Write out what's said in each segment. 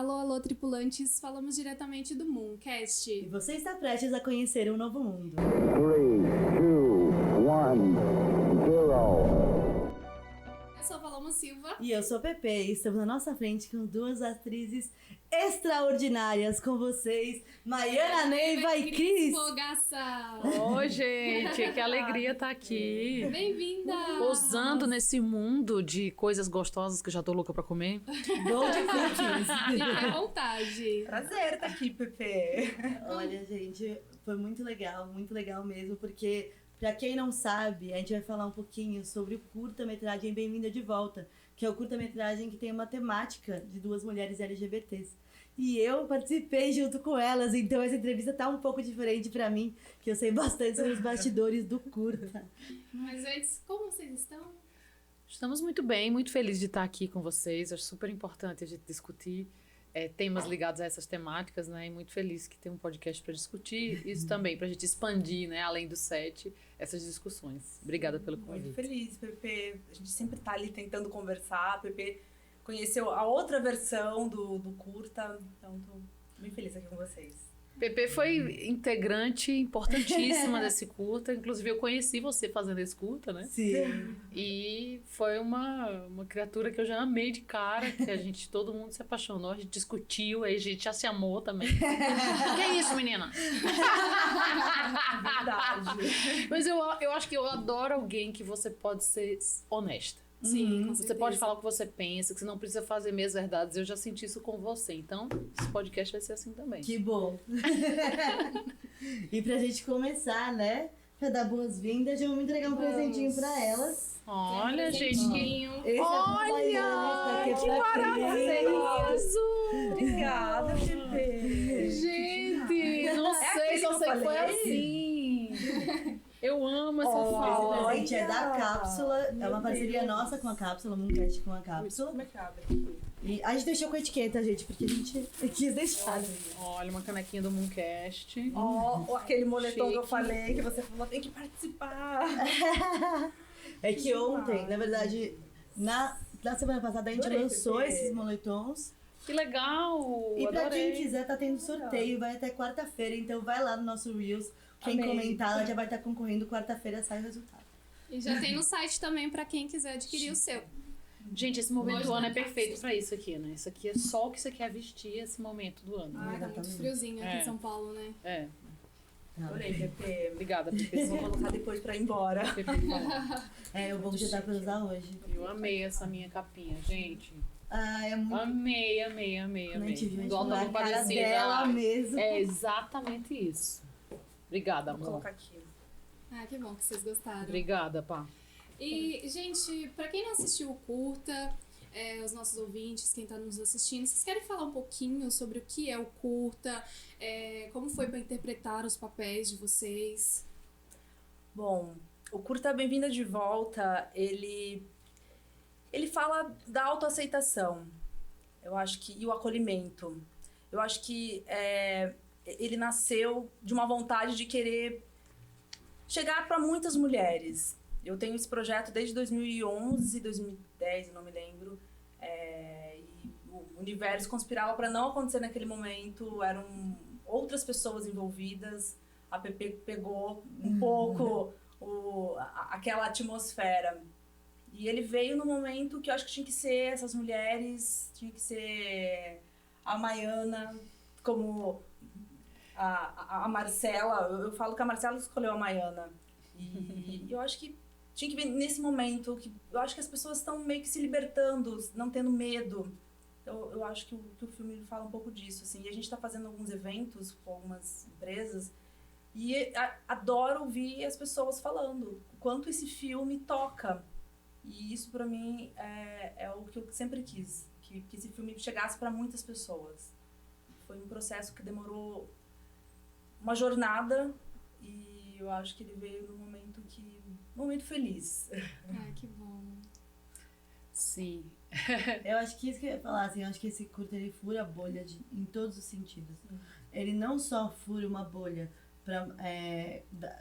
Alô, alô, tripulantes, falamos diretamente do Mooncast. E você está prestes a conhecer um novo mundo. 3, 2, 1, 0. Eu sou a Paloma Silva. E eu sou a Pepe, e estamos na nossa frente com duas atrizes extraordinárias com vocês, Maiana Neiva e Cris. Fogaça! Oi, gente, que alegria estar aqui. Bem-vinda! Pousando nesse mundo de coisas gostosas que eu já tô louca pra comer. Bom de cookies. Fique à vontade. Prazer estar aqui, Pepe. Olha, gente, foi muito legal mesmo, porque, pra quem não sabe, a gente vai falar um pouquinho sobre o curta-metragem Bem-vinda de Volta, que é o curta-metragem que tem uma temática de duas mulheres LGBTs. E eu participei junto com elas, então essa entrevista tá um pouco diferente pra mim, que eu sei bastante sobre os bastidores do curta. Mas antes, como vocês estão? Estamos muito bem, muito felizes de estar aqui com vocês. Acho super importante a gente discutir temas ligados a essas temáticas, né? E muito feliz que tem um podcast para discutir isso também, para a gente expandir, né? Além do set, essas discussões. Obrigada pelo convite. Muito feliz, Pepe. A gente sempre tá ali tentando conversar. A Pepe conheceu a outra versão do curta, então tô bem feliz aqui com vocês. Pepe foi integrante importantíssima desse curta. Inclusive, eu conheci você fazendo esse curta, né? Sim. E foi uma criatura que eu já amei de cara, que todo mundo se apaixonou, a gente discutiu, aí a gente já se amou também. Que é isso, menina? Verdade. Mas eu acho que eu adoro alguém que você pode ser honesta. Sim, com Você certeza. pode falar o que você pensa, que você não precisa fazer meias verdades. Eu já senti isso com você. Então, esse podcast vai ser assim também. Que bom. E pra gente começar, né, pra dar boas-vindas, eu vou entregar um presentinho pra elas. Olha, gente, que... Esse Olha, é que maravilhoso! Obrigada, Pepe. Gente, não sei, só sei que foi assim. Eu amo essa Esse fala. presente é da Cápsula, é uma parceria nossa com a Cápsula, Mooncast com a Cápsula. Como é que abre? E a gente deixou com a etiqueta, gente, porque a gente quis deixar. Olha, uma canequinha do Mooncast. Ó, aquele moletom que eu Chique. falei, que você falou, tem que participar. É que ontem, na verdade, na semana passada a gente Adorei, lançou Pepe. esses moletons. Que legal! E pra Adorei. quem quiser, tá tendo sorteio, vai até quarta-feira, então vai lá no nosso Reels. Quem Amei. comentar, ela já vai estar concorrendo, quarta-feira sai o resultado. E já tem no site também pra quem quiser adquirir o seu. Gente, esse momento Hoje do ano na é perfeito pra isso aqui, né? Isso aqui é só o que você quer vestir esse momento do ano. Ah, tá muito Exatamente. friozinho aqui É. em São Paulo, né? É. Adorei, Pepe. Obrigada, Pepe. Vou colocar depois pra ir embora. É, o bom que já dá pra usar hoje. Eu amei essa minha capinha, gente. Ah, é muito... Amei. Quando a gente viu, a gente Do Alto falou, da a cara Compadecida dela lá. mesmo. É exatamente isso. Obrigada, Vou amor. colocar aqui. Ah, que bom que vocês gostaram. Obrigada, pá. E, gente, pra quem não assistiu o curta, os nossos ouvintes, quem tá nos assistindo, vocês querem falar um pouquinho sobre o que é o curta, como foi pra interpretar os papéis de vocês? Bom, o curta Bem-vinda de Volta, ele fala da autoaceitação, eu acho que, e o acolhimento. Eu acho que ele nasceu de uma vontade de querer chegar para muitas mulheres. Eu tenho esse projeto desde 2011, 2010, eu não me lembro. E o universo conspirava para não acontecer naquele momento, eram outras pessoas envolvidas. A Pepe pegou um pouco aquela atmosfera. E ele veio no momento que eu acho que tinha que ser essas mulheres, tinha que ser a Maiana, como a Marcela. Eu falo que a Marcela escolheu a Maiana. E eu acho que tinha que vir nesse momento, que eu acho que as pessoas estão meio que se libertando, não tendo medo. Eu acho que o filme fala um pouco disso, assim. E a gente está fazendo alguns eventos com algumas empresas e adoro ouvir as pessoas falando o quanto esse filme toca. E isso pra mim é o que eu sempre quis, que esse filme chegasse para muitas pessoas. Foi um processo que demorou uma jornada e eu acho que ele veio num momento feliz. Ah, que bom. Sim. Eu acho que isso que eu ia falar, assim, eu acho que esse curta ele fura a bolha em todos os sentidos. Ele não só fura uma bolha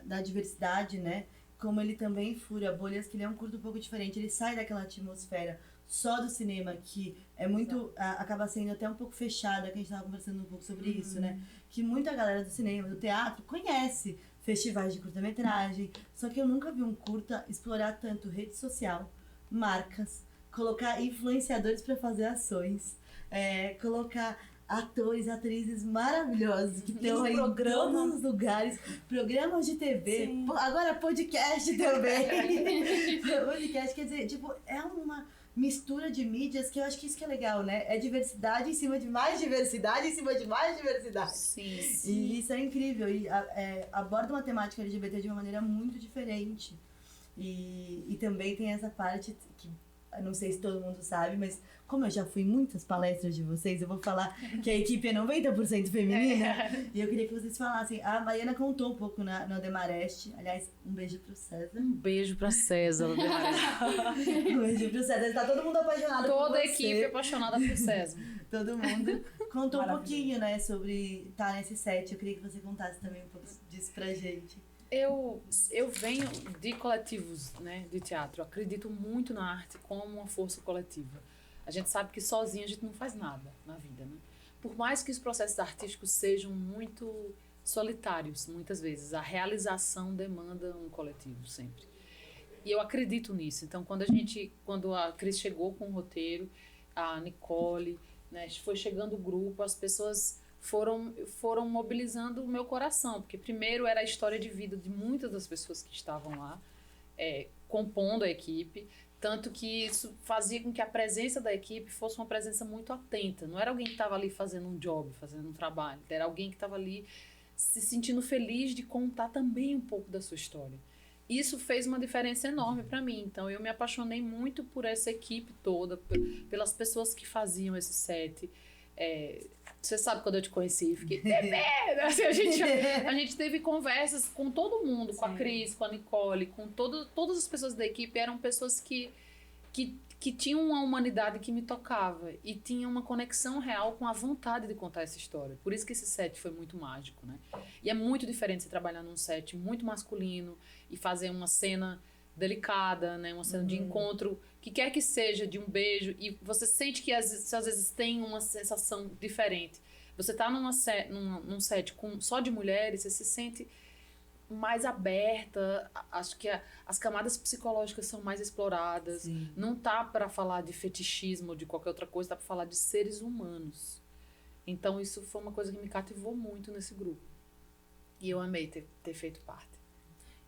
da diversidade, né? Como ele também fura bolhas, que ele é um curto um pouco diferente. Ele sai daquela atmosfera só do cinema, que é muito, acaba sendo até um pouco fechada, que a gente estava conversando um pouco sobre isso, né? Que muita galera do cinema, do teatro, conhece festivais de curta-metragem, só que eu nunca vi um curta explorar tanto rede social, marcas, colocar influenciadores para fazer ações, colocar atores, atrizes maravilhosos que estão em todos os lugares, programas de TV, agora podcast também. Podcast, quer dizer, tipo, é uma mistura de mídias que eu acho que isso que é legal, né? É diversidade em cima de mais diversidade, em cima de mais diversidade. Sim. E isso é incrível. E aborda uma temática LGBT de uma maneira muito diferente. E também tem essa parte que eu não sei se todo mundo sabe, mas como eu já fui em muitas palestras de vocês, eu vou falar que a equipe é 90% feminina. E eu queria que vocês falassem. A Mariana contou um pouco no Demarest. Aliás, um beijo pro César. Um beijo pra César. Um beijo pro César. Tá todo mundo apaixonado por você. Toda a equipe apaixonada por César. Todo mundo. Contou um pouquinho, né, sobre estar nesse set. Eu queria que você contasse também um pouco disso pra gente. Eu venho de coletivos, né, de teatro. Eu acredito muito na arte como uma força coletiva. A gente sabe que sozinho a gente não faz nada na vida, né? Por mais que os processos artísticos sejam muito solitários, muitas vezes, a realização demanda um coletivo sempre. E eu acredito nisso. Então, quando a Cris chegou com o roteiro, a Nicole, né, foi chegando o grupo, as pessoas foram mobilizando o meu coração, porque primeiro era a história de vida de muitas das pessoas que estavam lá, compondo a equipe, tanto que isso fazia com que a presença da equipe fosse uma presença muito atenta. Não era alguém que estava ali fazendo um job, fazendo um trabalho, era alguém que estava ali se sentindo feliz de contar também um pouco da sua história. Isso fez uma diferença enorme para mim. Então eu me apaixonei muito por essa equipe toda, pelas pessoas que faziam esse set. Você sabe, quando eu te conheci, fiquei assim, a gente teve conversas com todo mundo, com a Cris, com a Nicole, com todas as pessoas da equipe. Eram pessoas que tinham uma humanidade que me tocava e tinham uma conexão real com a vontade de contar essa história. Por isso que esse set foi muito mágico, né? E é muito diferente você trabalhar num set muito masculino e fazer uma cena delicada, né? Uma cena de encontro, que quer que seja, de um beijo, e você sente que às vezes tem uma sensação diferente. Você tá num set só de mulheres, você se sente mais aberta, acho que as camadas psicológicas são mais exploradas. Sim. Não tá para falar de fetichismo ou de qualquer outra coisa, tá para falar de seres humanos. Então isso foi uma coisa que me cativou muito nesse grupo. E eu amei ter feito parte.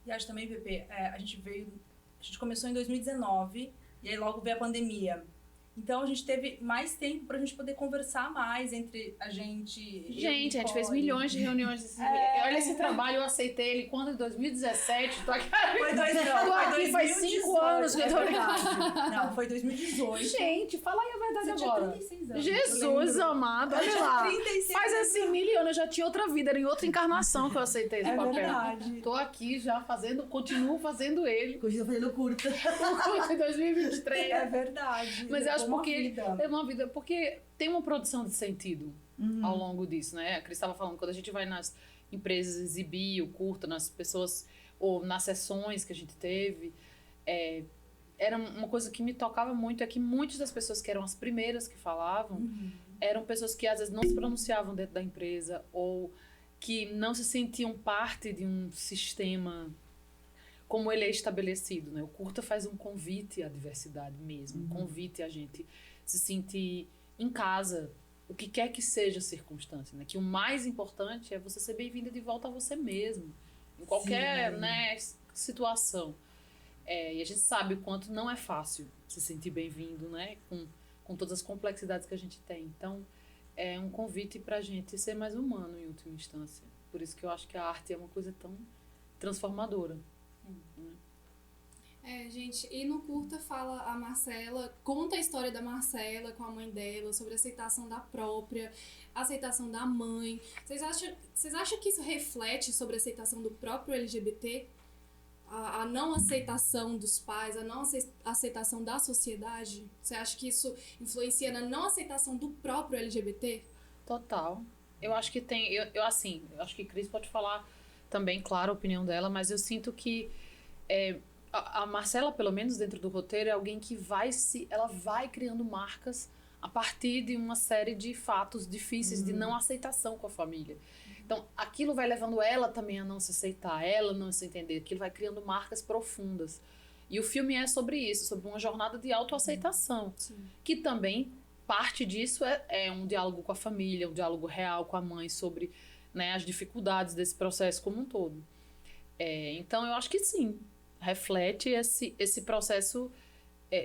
E acho também, Pepe, a gente começou em 2019 e aí logo veio a pandemia. Então a gente teve mais tempo pra gente poder conversar mais entre a gente. A gente fez milhões de reuniões. Olha esse trabalho, eu aceitei ele quando em 2017. Tô aqui, faz 5 anos que eu tô aqui. Não, foi 2018. Gente, fala aí a verdade Você agora. Tinha 36 anos, Jesus amado, olha lá. 36 Faz assim, 1.000 anos, eu já tinha outra vida, era em outra encarnação que eu aceitei esse papel. Verdade. Tô aqui já continuo fazendo ele. Continua fazendo curta. Em 2023. É verdade. Mas eu acho porque é uma vida, porque tem uma produção de sentido ao longo disso, né? A Cris estava falando, quando a gente vai nas empresas exibir o curta, nas pessoas, ou nas sessões que a gente teve, era uma coisa que me tocava muito, é que muitas das pessoas que eram as primeiras que falavam, eram pessoas que às vezes não se pronunciavam dentro da empresa, ou que não se sentiam parte de um sistema como ele é estabelecido, né? O curta faz um convite à diversidade mesmo, um convite a gente se sentir em casa, o que quer que seja a circunstância, né? Que o mais importante é você ser bem-vinda de volta a você mesmo, em qualquer, né, situação. E a gente sabe o quanto não é fácil se sentir bem-vindo, né? Com todas as complexidades que a gente tem. Então, é um convite pra gente ser mais humano em última instância. Por isso que eu acho que a arte é uma coisa tão transformadora. Gente, e no curta fala a Marcela, conta a história da Marcela com a mãe dela, sobre a aceitação da própria, a aceitação da mãe. Vocês acham que isso reflete sobre a aceitação do próprio LGBT? A não aceitação dos pais, a não aceitação da sociedade? Você acha que isso influencia na não aceitação do próprio LGBT? Total. Eu acho que tem, eu acho que Cris pode falar também, claro, a opinião dela, mas eu sinto que a Marcela, pelo menos dentro do roteiro, é alguém que ela vai criando marcas a partir de uma série de fatos difíceis de não aceitação com a família. Então, aquilo vai levando ela também a não se aceitar, ela não se entender, aquilo vai criando marcas profundas. E o filme é sobre isso, sobre uma jornada de autoaceitação, que também parte disso é um diálogo com a família, um diálogo real com a mãe sobre, né, as dificuldades desse processo como um todo. Então, eu acho que sim, reflete esse processo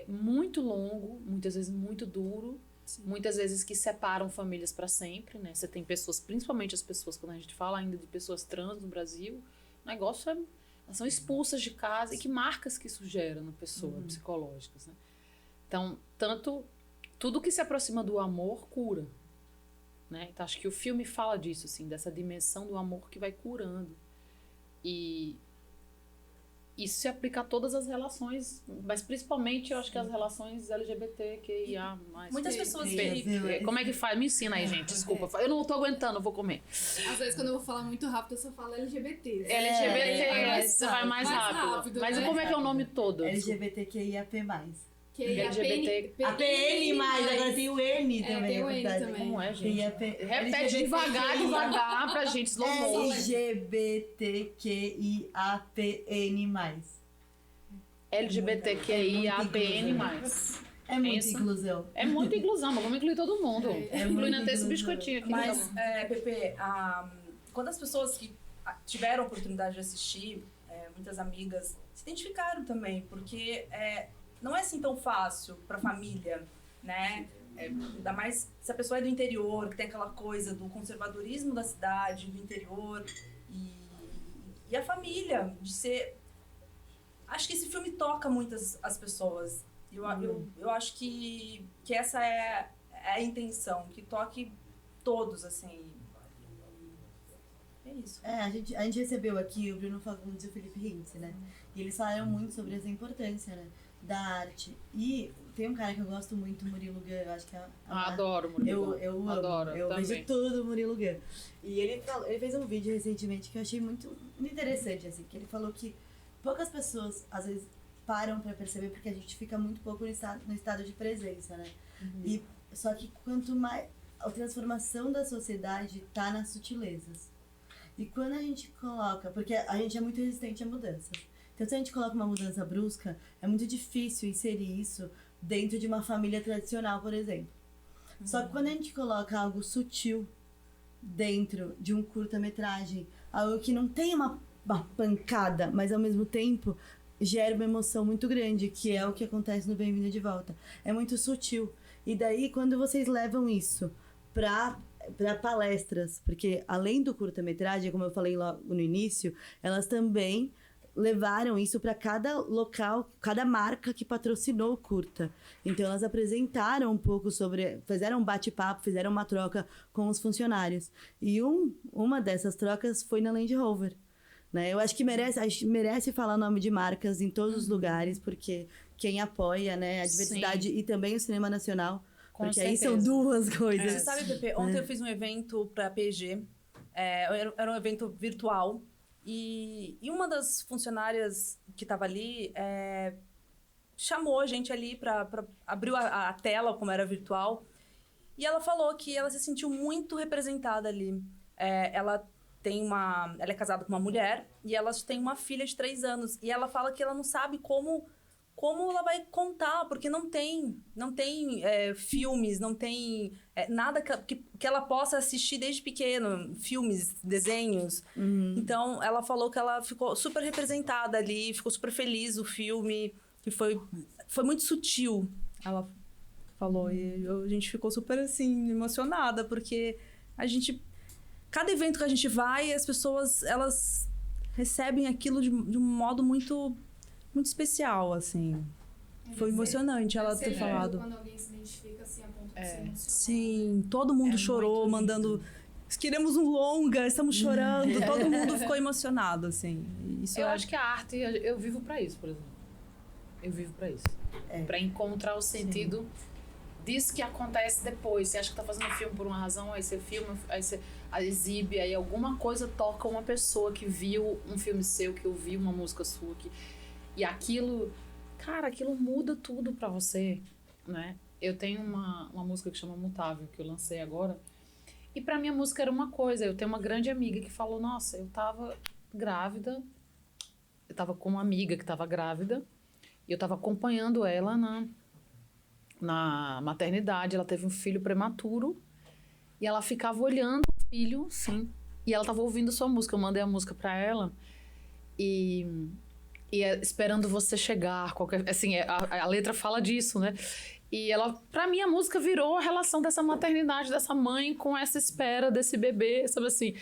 muito longo, muitas vezes muito duro, muitas vezes que separam famílias para sempre, né? Você tem pessoas, principalmente as pessoas, quando a gente fala ainda de pessoas trans no Brasil, o negócio elas são expulsas de casa, e que marcas que isso gera na pessoa, psicológicas, né? Então, tudo que se aproxima do amor cura, né? Então, acho que o filme fala disso, assim, dessa dimensão do amor que vai curando. E isso se aplica a todas as relações, mas principalmente eu acho que as relações LGBTQIA+. Muitas pessoas Como é que faz? Me ensina aí, gente, desculpa. Eu não tô aguentando, vou comer. Às vezes quando eu vou falar muito rápido, eu só falo LGBT. Você vai mais rápido. Mas como é que é o nome todo? LGBTQIAP+. LGBT... APN+, agora tem o N também. Tem o N também. Como é, gente? Repete devagar pra gente, slow motion. LGBTQIAPN+. LGBTQIAPN+. É muita inclusão. É muita inclusão, mas vamos incluir todo mundo. Incluindo até esse biscoitinho aqui. Mas, Pepe, quando as pessoas que tiveram a oportunidade de assistir, muitas amigas se identificaram também, porque não é assim tão fácil pra família, né? Ainda mais se a pessoa é do interior, que tem aquela coisa do conservadorismo da cidade, do interior, e a família, de ser... Acho que esse filme toca muitas as pessoas. Eu acho que essa é a intenção, que toque todos, assim. É isso. A gente recebeu aqui o Bruno Fagundes e o Felipe Hintz, né? E eles falaram muito sobre essa importância, né, da arte. E tem um cara que eu gosto muito, Murilo Gun, eu acho que adoro Murilo Gun. Eu amo. Adoro, eu também. vejo tudo Murilo Gun. E ele fez um vídeo recentemente que eu achei muito interessante, assim, que ele falou que poucas pessoas, às vezes, param pra perceber, porque a gente fica muito pouco no estado de presença, né? E, só que quanto mais... A transformação da sociedade tá nas sutilezas. E quando a gente coloca... Porque a gente é muito resistente a mudanças. Então, se a gente coloca uma mudança brusca, é muito difícil inserir isso dentro de uma família tradicional, por exemplo. Só que quando a gente coloca algo sutil dentro de um curta-metragem, algo que não tem uma pancada, mas ao mesmo tempo gera uma emoção muito grande, que é o que acontece no Bem-vindo de Volta. É muito sutil. E daí, quando vocês levam isso para palestras, porque além do curta-metragem, como eu falei lá no início, elas também levaram isso para cada local, cada marca que patrocinou o curta. Então, elas apresentaram um pouco sobre... Fizeram um bate-papo, fizeram uma troca com os funcionários. E uma dessas trocas foi na Land Rover. Né? Eu acho que merece falar o nome de marcas em todos os lugares, porque quem apoia, né, a diversidade e também o cinema nacional, porque aí são duas coisas. Você sabe, Pepe, ontem eu fiz um evento para a PG, era um evento virtual, e uma das funcionárias que estava ali chamou a gente ali abriu a tela, como era virtual, e ela falou que ela se sentiu muito representada ali. Ela é casada com uma mulher e elas têm uma filha de 3 anos. E ela fala que ela não sabe como ela vai contar, porque não tem filmes, não tem nada que ela possa assistir desde pequeno, filmes, desenhos. Então, ela falou que ela ficou super representada ali, ficou super feliz o filme, que foi muito sutil, ela falou. E a gente ficou super, assim, emocionada, porque cada evento que a gente vai, as pessoas, elas recebem aquilo de um modo muito, muito especial, assim. Foi emocionante ela ter falado. Quando alguém se identifica assim, a ponto de se emocionar. Sim, todo mundo chorou, mandando... Queremos um longa, estamos chorando. Todo mundo ficou emocionado, assim. Isso eu acho que a arte, eu vivo pra isso, por exemplo. Eu vivo pra isso. Pra encontrar o sentido... disso que acontece depois. Você acha que tá fazendo um filme por uma razão, aí você filma, aí você exibe, aí alguma coisa toca uma pessoa que viu um filme seu, que ouviu uma música sua. E aquilo, cara, aquilo muda tudo pra você, né? Eu tenho uma música que chama Mutável, que eu lancei agora. E pra mim a música era uma coisa. Eu tenho uma grande amiga que falou, nossa, eu tava grávida. Eu tava com uma amiga que tava grávida. E eu tava acompanhando ela na maternidade. Ela teve um filho prematuro. E ela ficava olhando o filho, sim. E ela tava ouvindo sua música. Eu mandei a música pra ela. E esperando você chegar. Assim, a letra fala disso, né? E ela, pra mim, a música virou a relação dessa maternidade, dessa mãe com essa espera desse bebê, sabe assim?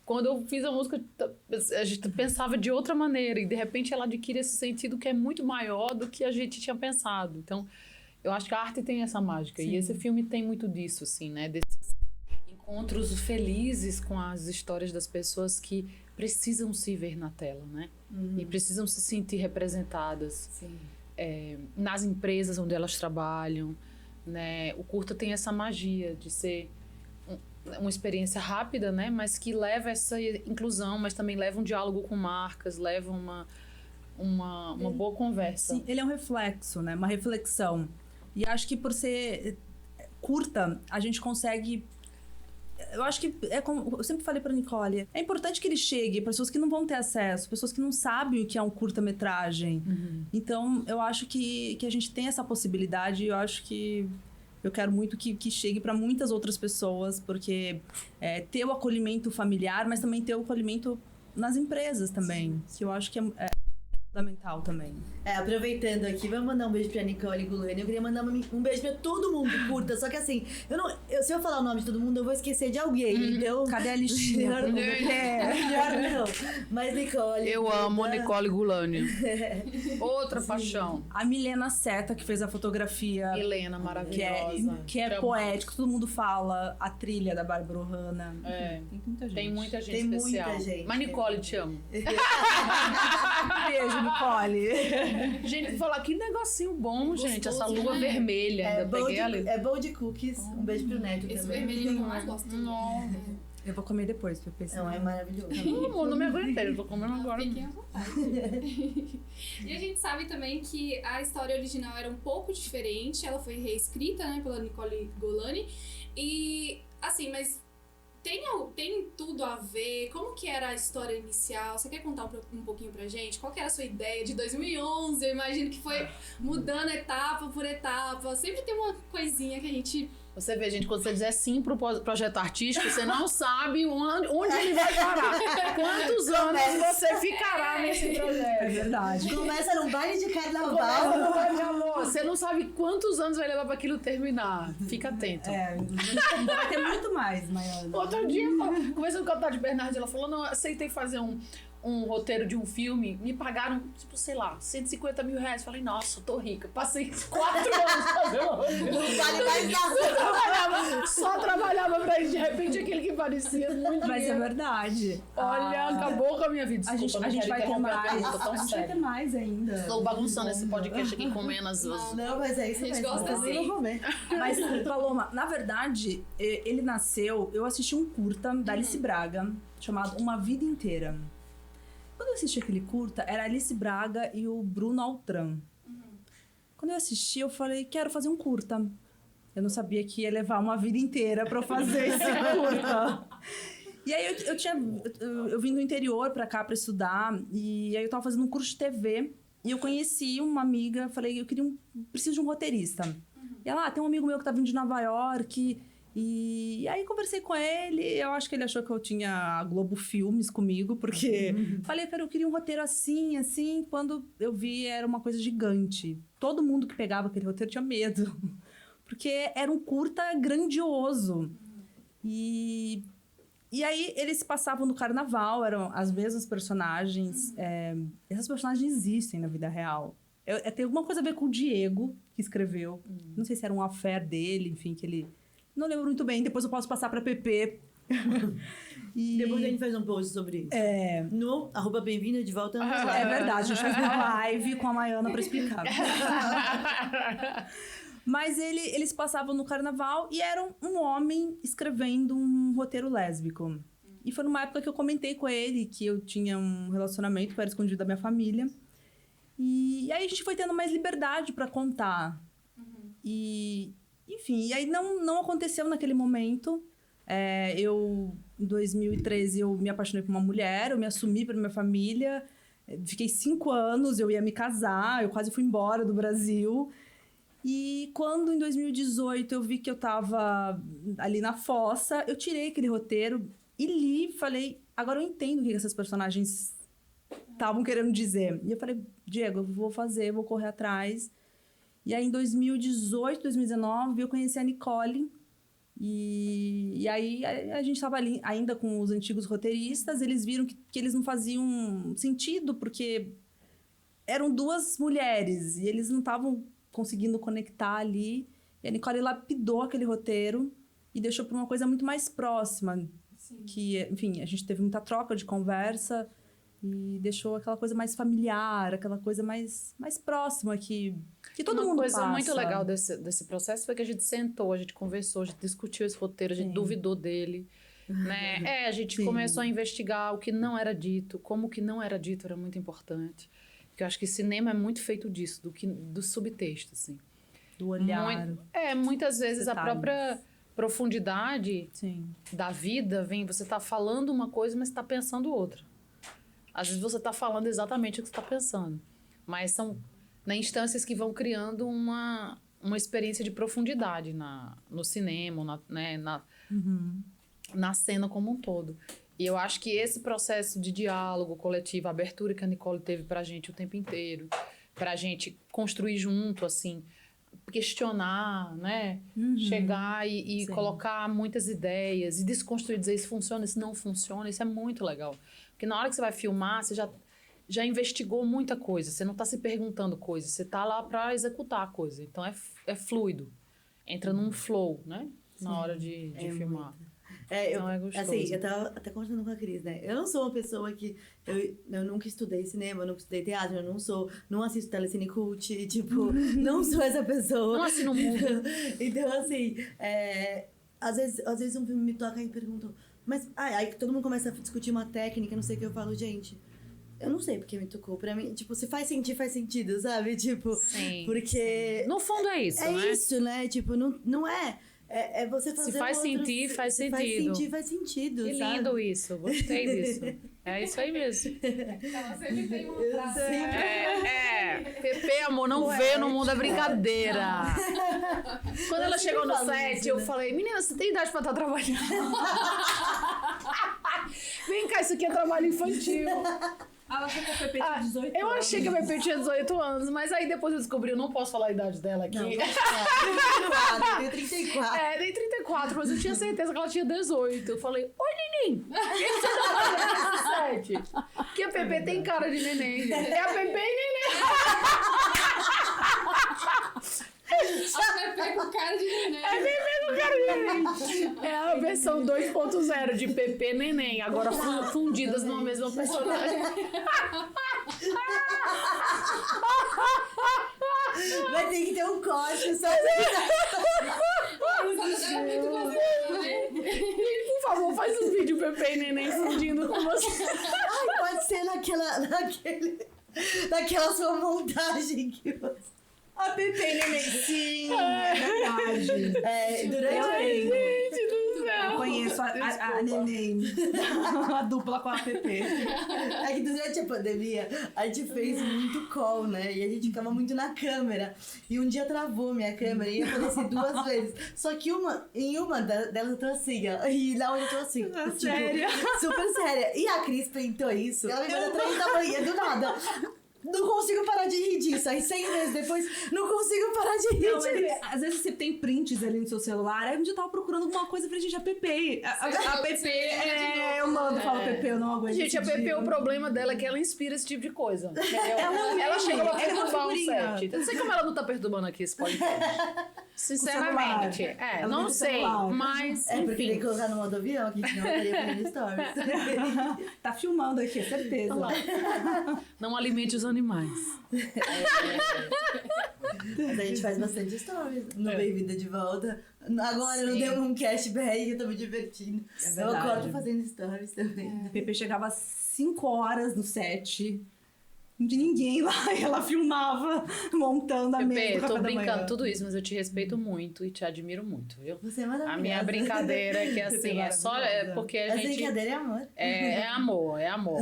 Quando eu fiz a música, a gente pensava de outra maneira e de repente ela adquire esse sentido que é muito maior do que a gente tinha pensado. Então, eu acho que a arte tem essa mágica. Sim. E esse filme tem muito disso, assim, né? Desses encontros felizes com as histórias das pessoas que precisam se ver na tela, né? E precisam se sentir representadas. Sim. Nas empresas onde elas trabalham, né? O curta tem essa magia de ser uma experiência rápida, né? Mas que leva essa inclusão, mas também leva um diálogo com marcas, leva uma boa conversa. Sim, ele é um reflexo, né? Uma reflexão. E acho que por ser curta, a gente consegue... Eu acho que, como eu sempre falei pra Nicole, é importante que ele chegue para pessoas que não vão ter acesso, pessoas que não sabem o que é um curta-metragem. Então, eu acho que a gente tem essa possibilidade e eu acho que eu quero muito que chegue para muitas outras pessoas, porque ter o acolhimento familiar, mas também ter o acolhimento nas empresas também, que eu acho que é fundamental também. Aproveitando aqui, vamos mandar um beijo pra Nicole Gulani. Eu queria mandar um beijo pra todo mundo que curta. Só que assim, se eu falar o nome de todo mundo, eu vou esquecer de alguém. Então, cadê a listinha? Melhor não. Mas Nicole. Eu amo a Nicole Gulani. Outra paixão. A Milena Seta, que fez a fotografia. Helena, maravilhosa. Que é poético, todo mundo fala. A trilha da Bárbara Hanna. Tem muita gente. Tem muita gente. Mas Nicole, te amo. Beijo, Nicole. Gente, vou falar que negocinho bom, gente. Essa lua vermelha. É bom de cookies. Um beijo pro Neto também. Esse vermelhinho que eu mais gosto. Eu vou comer depois, pra pensar. Não, é maravilhoso. Não me aguentei, eu tô comendo agora. Fiquem à vontade. E a gente sabe também que a história original era um pouco diferente. Ela foi reescrita, né, pela Nicole Golani. E, assim, mas tem tudo a ver? Como que era a história inicial? Você quer contar um pouquinho pra gente? Qual que era a sua ideia de 2011? Eu imagino que foi mudando etapa por etapa. Sempre tem uma coisinha que a gente... Você vê, gente, quando você dizer sim pro projeto artístico, você não sabe onde ele vai parar. Quantos anos você ficará nesse projeto. É verdade. Começa num baile de carnaval. Meu amor, você não sabe quantos anos vai levar pra aquilo terminar. Fica atento. Vai ter muito mais, Maiana. Outro dia, conversando com a Tati Bernardi, ela falou, não, eu aceitei fazer um roteiro de um filme, me pagaram, tipo, sei lá, 150 mil reais. Falei, nossa, eu tô rica. Passei 4 anos fazendo roteiro. Não vale mais nada. Só trabalhava pra isso. De repente, aquele que parecia muito Mas dinheiro. É verdade. Olha, acabou com a minha vida. Desculpa, a gente vai ter mais. A gente vai ter mais ainda. Estou bagunçando esse podcast aqui, comendo as... Não, mas é isso. A gente gosta assim. Mas, Paloma, na verdade, ele nasceu... Eu assisti um curta da Alice Braga, chamado Uma Vida Inteira. Quando eu assisti aquele curta, era a Alice Braga e o Bruno Altran. Quando eu assisti, eu falei, quero fazer um curta. Eu não sabia que ia levar uma vida inteira pra eu fazer esse curta. E aí eu vim do interior pra cá pra estudar, e aí eu tava fazendo um curso de TV, e eu conheci uma amiga, falei, preciso de um roteirista. E ela, tem um amigo meu que tá vindo de Nova York... E aí conversei com ele, eu acho que ele achou que eu tinha a Globo Filmes comigo, porque falei, cara, eu queria um roteiro assim, quando eu vi era uma coisa gigante. Todo mundo que pegava aquele roteiro tinha medo, porque era um curta grandioso. E aí eles passavam no carnaval, eram as mesmas personagens, essas personagens existem na vida real. Tem alguma coisa a ver com o Diego, que escreveu, não sei se era um affair dele, enfim, que ele... Não lembro muito bem, depois eu posso passar pra PP. Depois a gente faz um post sobre isso. No @bem-vinda de volta. É verdade, a gente faz uma live com a Maiana pra explicar. Mas eles passavam no carnaval e eram um homem escrevendo um roteiro lésbico. E foi numa época que eu comentei com ele que eu tinha um relacionamento que era escondido da minha família. E aí a gente foi tendo mais liberdade para contar. E, enfim, e aí não aconteceu naquele momento. Em 2013, eu me apaixonei por uma mulher, eu me assumi para minha família. Fiquei 5 anos, eu ia me casar, eu quase fui embora do Brasil. E quando, em 2018, eu vi que eu tava ali na fossa, eu tirei aquele roteiro e li, falei, agora eu entendo o que essas personagens estavam querendo dizer. E eu falei, Diego, eu vou fazer, vou correr atrás. E aí, em 2018, 2019, eu conheci a Nicole. E aí, a gente estava ali ainda com os antigos roteiristas, eles viram que eles não faziam sentido, porque eram 2 mulheres, e eles não estavam conseguindo conectar ali. E a Nicole lapidou aquele roteiro e deixou para uma coisa muito mais próxima. Sim. Que, enfim, a gente teve muita troca de conversa e deixou aquela coisa mais familiar, aquela coisa mais próxima que todo mundo passa. Uma coisa muito legal desse processo foi que a gente sentou, a gente conversou, a gente discutiu esse roteiro, a gente duvidou dele, né? A gente começou a investigar o que não era dito, como o que não era dito era muito importante. Porque eu acho que cinema é muito feito disso, do subtexto, assim. Do olhar. Muitas vezes detalhes. a própria profundidade da vida vem, você tá falando uma coisa, mas tá pensando outra. Às vezes você tá falando exatamente o que você tá pensando. Mas são instâncias que vão criando uma experiência de profundidade no cinema, na cena como um todo. E eu acho que esse processo de diálogo coletivo, a abertura que a Nicole teve pra gente o tempo inteiro, pra gente construir junto, assim, questionar, né? Chegar e colocar muitas ideias e desconstruir, dizer isso funciona, isso não funciona, isso é muito legal. Porque na hora que você vai filmar, você já investigou muita coisa, você não tá se perguntando coisas, você tá lá pra executar a coisa. Então é fluido, entra num flow, né? Na hora de filmar. Então é gostoso. Assim, eu tava até conversando com a Cris, né? Eu não sou uma pessoa que... Eu nunca estudei cinema, eu nunca estudei teatro, eu não assisto Telecine Cult, tipo, não sou essa pessoa. Não assino muito. Então, assim, às vezes um filme me toca e perguntam, mas aí todo mundo começa a discutir uma técnica, não sei o que, eu falo, gente, eu não sei porque me tocou. Pra mim, tipo, se faz sentido, sabe? Tipo, Sim, porque... No fundo é isso, né? É isso, né? Tipo, não é... É você fazer Se faz sentido, faz sentido. Faz sentido, Que sabe? lindo isso, gostei disso. É isso aí mesmo. Ela sempre tem uma frase. Pepe, amor, não vê no mundo da brincadeira. Quando ela chegou no set, eu falei, menina, você tem idade pra estar trabalhando? Vem cá, isso aqui é trabalho infantil. Ela achou que a Pepe tinha 18 anos. Eu achei que a Pepe tinha 18 anos, mas aí depois eu descobri, eu não posso falar a idade dela aqui. Não, eu tenho 34. Tem 34, mas eu tinha certeza que ela tinha 18. Eu falei, oi, neném, o que você tá fazendo nesse set? Porque a Pepe tem cara de neném, gente. É a Pepe e neném. A Pepe com cara de neném. É Pepe com cara de neném. É a versão 2.0 de Pepe e neném, agora fundidas numa mesma personagem. Vai ter que ter um corte, só Por favor, faz um vídeo Pepe e neném fundindo com você. Ai, pode ser naquela sua montagem que você... A Pepe e neném, sim, é verdade. Durante Gente do céu. Eu conheço a neném, a dupla com a Pepe. É que durante a pandemia, a gente fez muito call, né? E a gente ficava muito na câmera. E um dia travou minha câmera e eu apareci 2 vezes. Só que em uma delas eu tô assim, ó. E na outra eu tô assim. Tipo, séria? Super séria. E a Cris printou isso. Ela me mandou 3 da manhã, do nada. Não consigo parar de rir disso. Aí 100 vezes depois, não consigo parar de rir Não, disso. às vezes você tem prints ali no seu celular, aí um dia eu tava procurando alguma coisa e falei, gente, a Pepe. A Pepe, eu mando, falo Pepe, eu não aguento. Gente, a esse Pepe, dia. o problema dela é que ela inspira esse tipo de coisa. Entendeu? Ela chega pra é uma perturbar o figurinha. set. Eu não sei como ela não tá perturbando aqui esse podcast. Sinceramente. Ela Não liga o sei, celular. mas É porque tem enfim. que colocar no modo avião, que senão eu estaria fazendo stories. Tá filmando aqui, certeza. Não alimente os animais. Mas a gente faz bastante stories no Bem-vinda de Volta. Agora eu não dei um cashback, eu tô me divertindo. É Eu verdade. acordo fazendo stories também. A Pepe chegava às 5 horas no set. de ninguém lá. E ela filmava montando a mesa Pepe, do tô café da brincando manhã. tudo isso, mas eu te respeito muito e te admiro muito, viu? Você é maravilhosa. A minha brincadeira é que assim, é só porque a Essa gente... brincadeira é amor. É amor, é amor.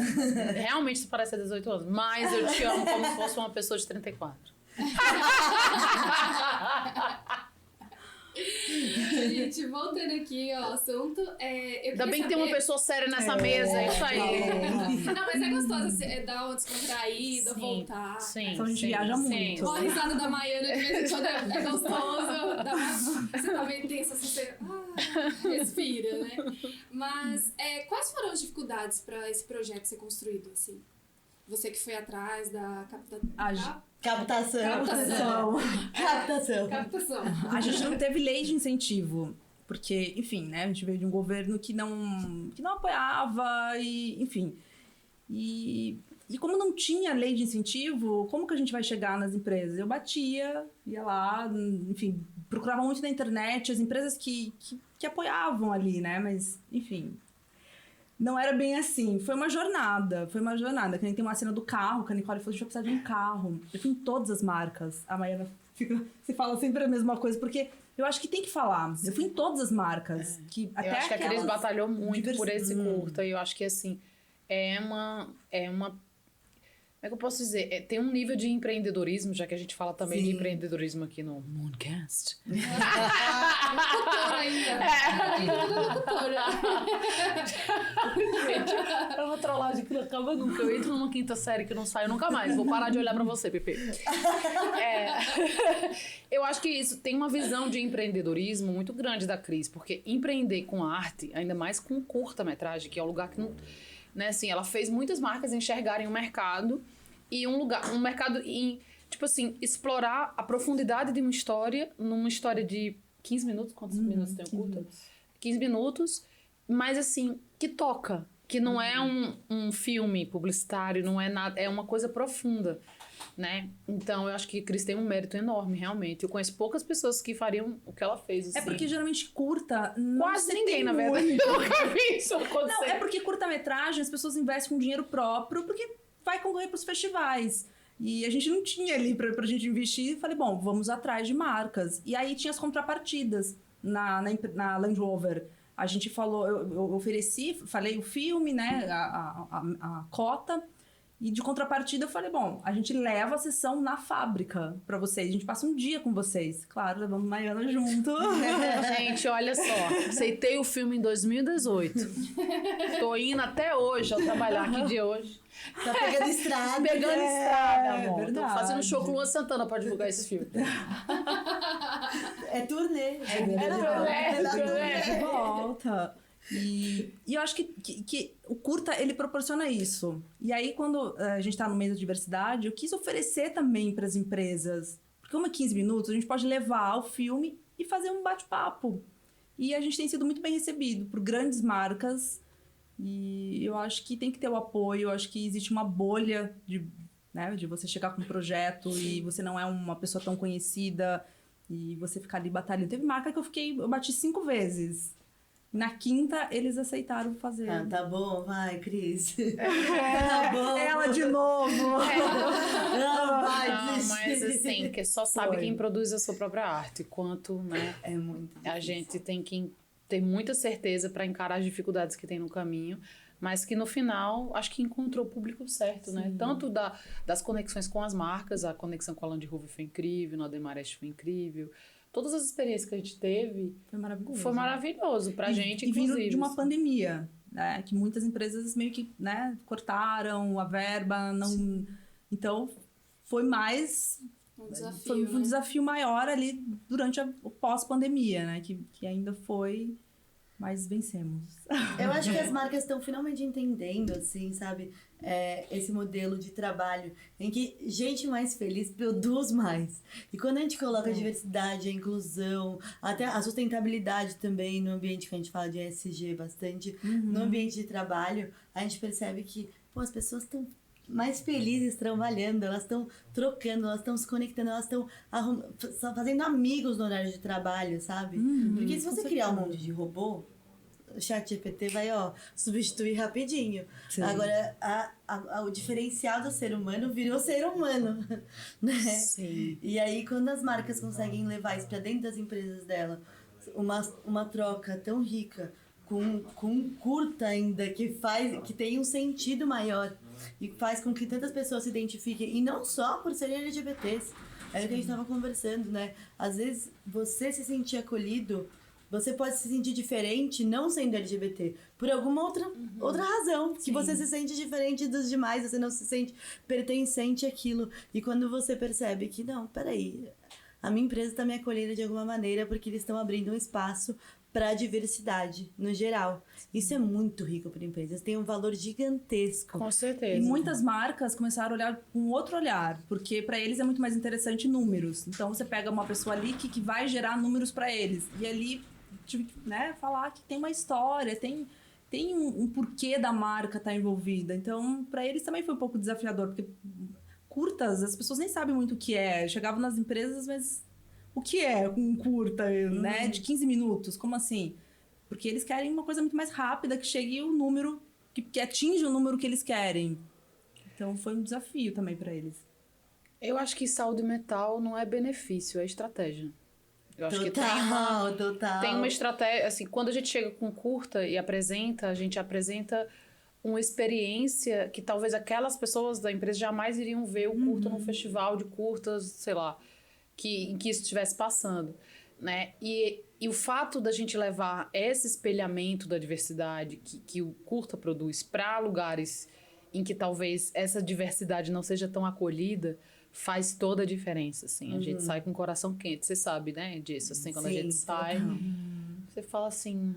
Realmente tu parece 18 anos, mas eu te amo como se fosse uma pessoa de 34. Gente, voltando aqui ao assunto, Ainda bem que tem uma pessoa séria nessa mesa, é isso aí. Não, mas é gostoso dar uma descontraída, voltar. Sim, Então a gente sim, viaja sim. muito. Uma risada da Maiana de vez em quando é gostoso. Você tá meio tensa, assim, você respira, né? Mas quais foram as dificuldades para esse projeto ser construído, assim? Você que foi atrás da Captação. captação. A gente não teve lei de incentivo, porque, enfim, né, a gente veio de um governo que não apoiava, e, enfim. E como não tinha lei de incentivo, como que a gente vai chegar nas empresas? Eu ia lá, enfim, procurava muito na internet, as empresas que apoiavam ali, né, mas, enfim... Não era bem assim. Foi uma jornada. Que nem tem uma cena do carro, que a Nicole falou, a gente vai precisar de um carro. Eu fui em todas as marcas. A Maiana se fala sempre a mesma coisa, porque eu acho que tem que falar. Eu fui em todas as marcas. Que até Eu acho que a Cris aquelas batalhou muito por esse curta, e eu acho que, assim, é uma... Como é que eu posso dizer? Tem um nível de empreendedorismo, já que a gente fala também de empreendedorismo aqui no Mooncast. Locutora ainda. Locutora. É uma trollagem que não acaba nunca. Eu entro numa quinta série que não saio nunca mais. Vou parar de olhar pra você, Pepe. Eu acho que isso tem uma visão de empreendedorismo muito grande da Cris, porque empreender com arte, ainda mais com curta-metragem, que é um lugar que não... Né, assim, ela fez muitas marcas enxergarem o mercado e um mercado em, tipo assim, explorar a profundidade de uma história numa história de 15 minutos. Quantos minutos tem o curta? 15 minutos, mas assim, que toca, que não é um filme publicitário, não é nada, é uma coisa profunda, né? Então eu acho que a Cris tem um mérito enorme, realmente. Eu conheço poucas pessoas que fariam o que ela fez, assim. É porque geralmente curta... Quase ninguém, na verdade. Eu nunca vi isso acontecer. Não, é porque curta-metragem as pessoas investem com dinheiro próprio, porque vai concorrer pros festivais. E a gente não tinha ali pra gente investir. Falei, bom, vamos atrás de marcas. E aí tinha as contrapartidas na Land Rover. A gente falou, eu ofereci, falei o filme, né, a cota. E de contrapartida eu falei, bom, a gente leva a sessão na fábrica pra vocês. A gente passa um dia com vocês. Claro, levamos Maiana junto. Gente, olha só. Aceitei o filme em 2018. Tô indo até hoje ao trabalhar aqui de hoje. Tá pegando estrada. Pegando estrada, amor. Tô verdade. fazendo show com o Luan Santana pra divulgar esse filme. É turnê. De volta. E eu acho que o curta, ele proporciona isso. E aí, quando a gente tá no meio da diversidade, eu quis oferecer também para as empresas. Porque como é 15 minutos, a gente pode levar o filme e fazer um bate-papo. E a gente tem sido muito bem recebido por grandes marcas. E eu acho que tem que ter o apoio. Eu acho que existe uma bolha de você chegar com um projeto e você não é uma pessoa tão conhecida e você ficar ali batalhando. Teve marca que eu bati 5 vezes. Na quinta, eles aceitaram fazer. Ah, tá bom, vai, Cris. Tá bom. Ela de novo. Não, vai, Não, desiste. mas assim, que só sabe quem produz a sua própria arte. Quanto, né? É muito difícil. A gente tem que ter muita certeza para encarar as dificuldades que tem no caminho, mas que no final, acho que encontrou o público certo, né? Tanto das conexões com as marcas, a conexão com a Land Rover foi incrível, no Ademarest foi incrível. Todas as experiências que a gente teve Foi maravilhoso. pra gente, e inclusive. vindo de uma pandemia, né? Que muitas empresas meio que, né, cortaram a verba, não... Então, foi mais... Um desafio, Foi um desafio maior ali durante o pós-pandemia, né? Que ainda foi... Mas vencemos. Eu acho que as marcas estão finalmente entendendo, assim, sabe? Esse modelo de trabalho em que gente mais feliz produz mais. E quando a gente coloca a diversidade, a inclusão, até a sustentabilidade também no ambiente que a gente fala de ESG bastante, no ambiente de trabalho, a gente percebe que as pessoas estão mais felizes trabalhando, elas estão trocando, elas estão se conectando, elas estão fazendo amigos no horário de trabalho, sabe? Porque se você criar um monte de robô, o chat GPT vai, substituir rapidinho. Sim. Agora, o diferencial do ser humano virou ser humano, né? Sim. E aí, quando as marcas conseguem levar isso pra dentro das empresas dela, uma troca tão rica, com curta ainda, que tem um sentido maior e faz com que tantas pessoas se identifiquem, e não só por serem LGBTs. É o que a gente estava conversando, né? Às vezes, você se sentir acolhido, você pode se sentir diferente não sendo LGBT, por alguma outra razão, que você se sente diferente dos demais, você não se sente pertencente àquilo. E quando você percebe que, não, peraí, a minha empresa está me acolhendo de alguma maneira porque eles estão abrindo um espaço para a diversidade, no geral. Isso é muito rico para empresas, tem um valor gigantesco. Com certeza. E muitas marcas começaram a olhar com outro olhar, porque para eles é muito mais interessante números. Então você pega uma pessoa ali que vai gerar números para eles. E ali, né, falar que tem uma história, tem um porquê da marca estar envolvida. Então, para eles também foi um pouco desafiador, porque curtas, as pessoas nem sabem muito o que é. Chegavam nas empresas, mas o que é um curta, né? De 15 minutos? Como assim? Porque eles querem uma coisa muito mais rápida, que chegue o número, que atinja o número que eles querem. Então foi um desafio também para eles. Eu acho que saúde mental não é benefício, é estratégia. Eu acho Total. tem uma estratégia, assim, quando a gente chega com curta e apresenta, a gente apresenta uma experiência que talvez aquelas pessoas da empresa jamais iriam ver o curta num festival de curtas, sei lá, em que isso estivesse passando, né? E o fato da gente levar esse espelhamento da diversidade que o curta produz para lugares em que talvez essa diversidade não seja tão acolhida, faz toda a diferença, assim. A gente sai com o coração quente, você sabe, né, disso, assim, quando a gente sai, você fala assim,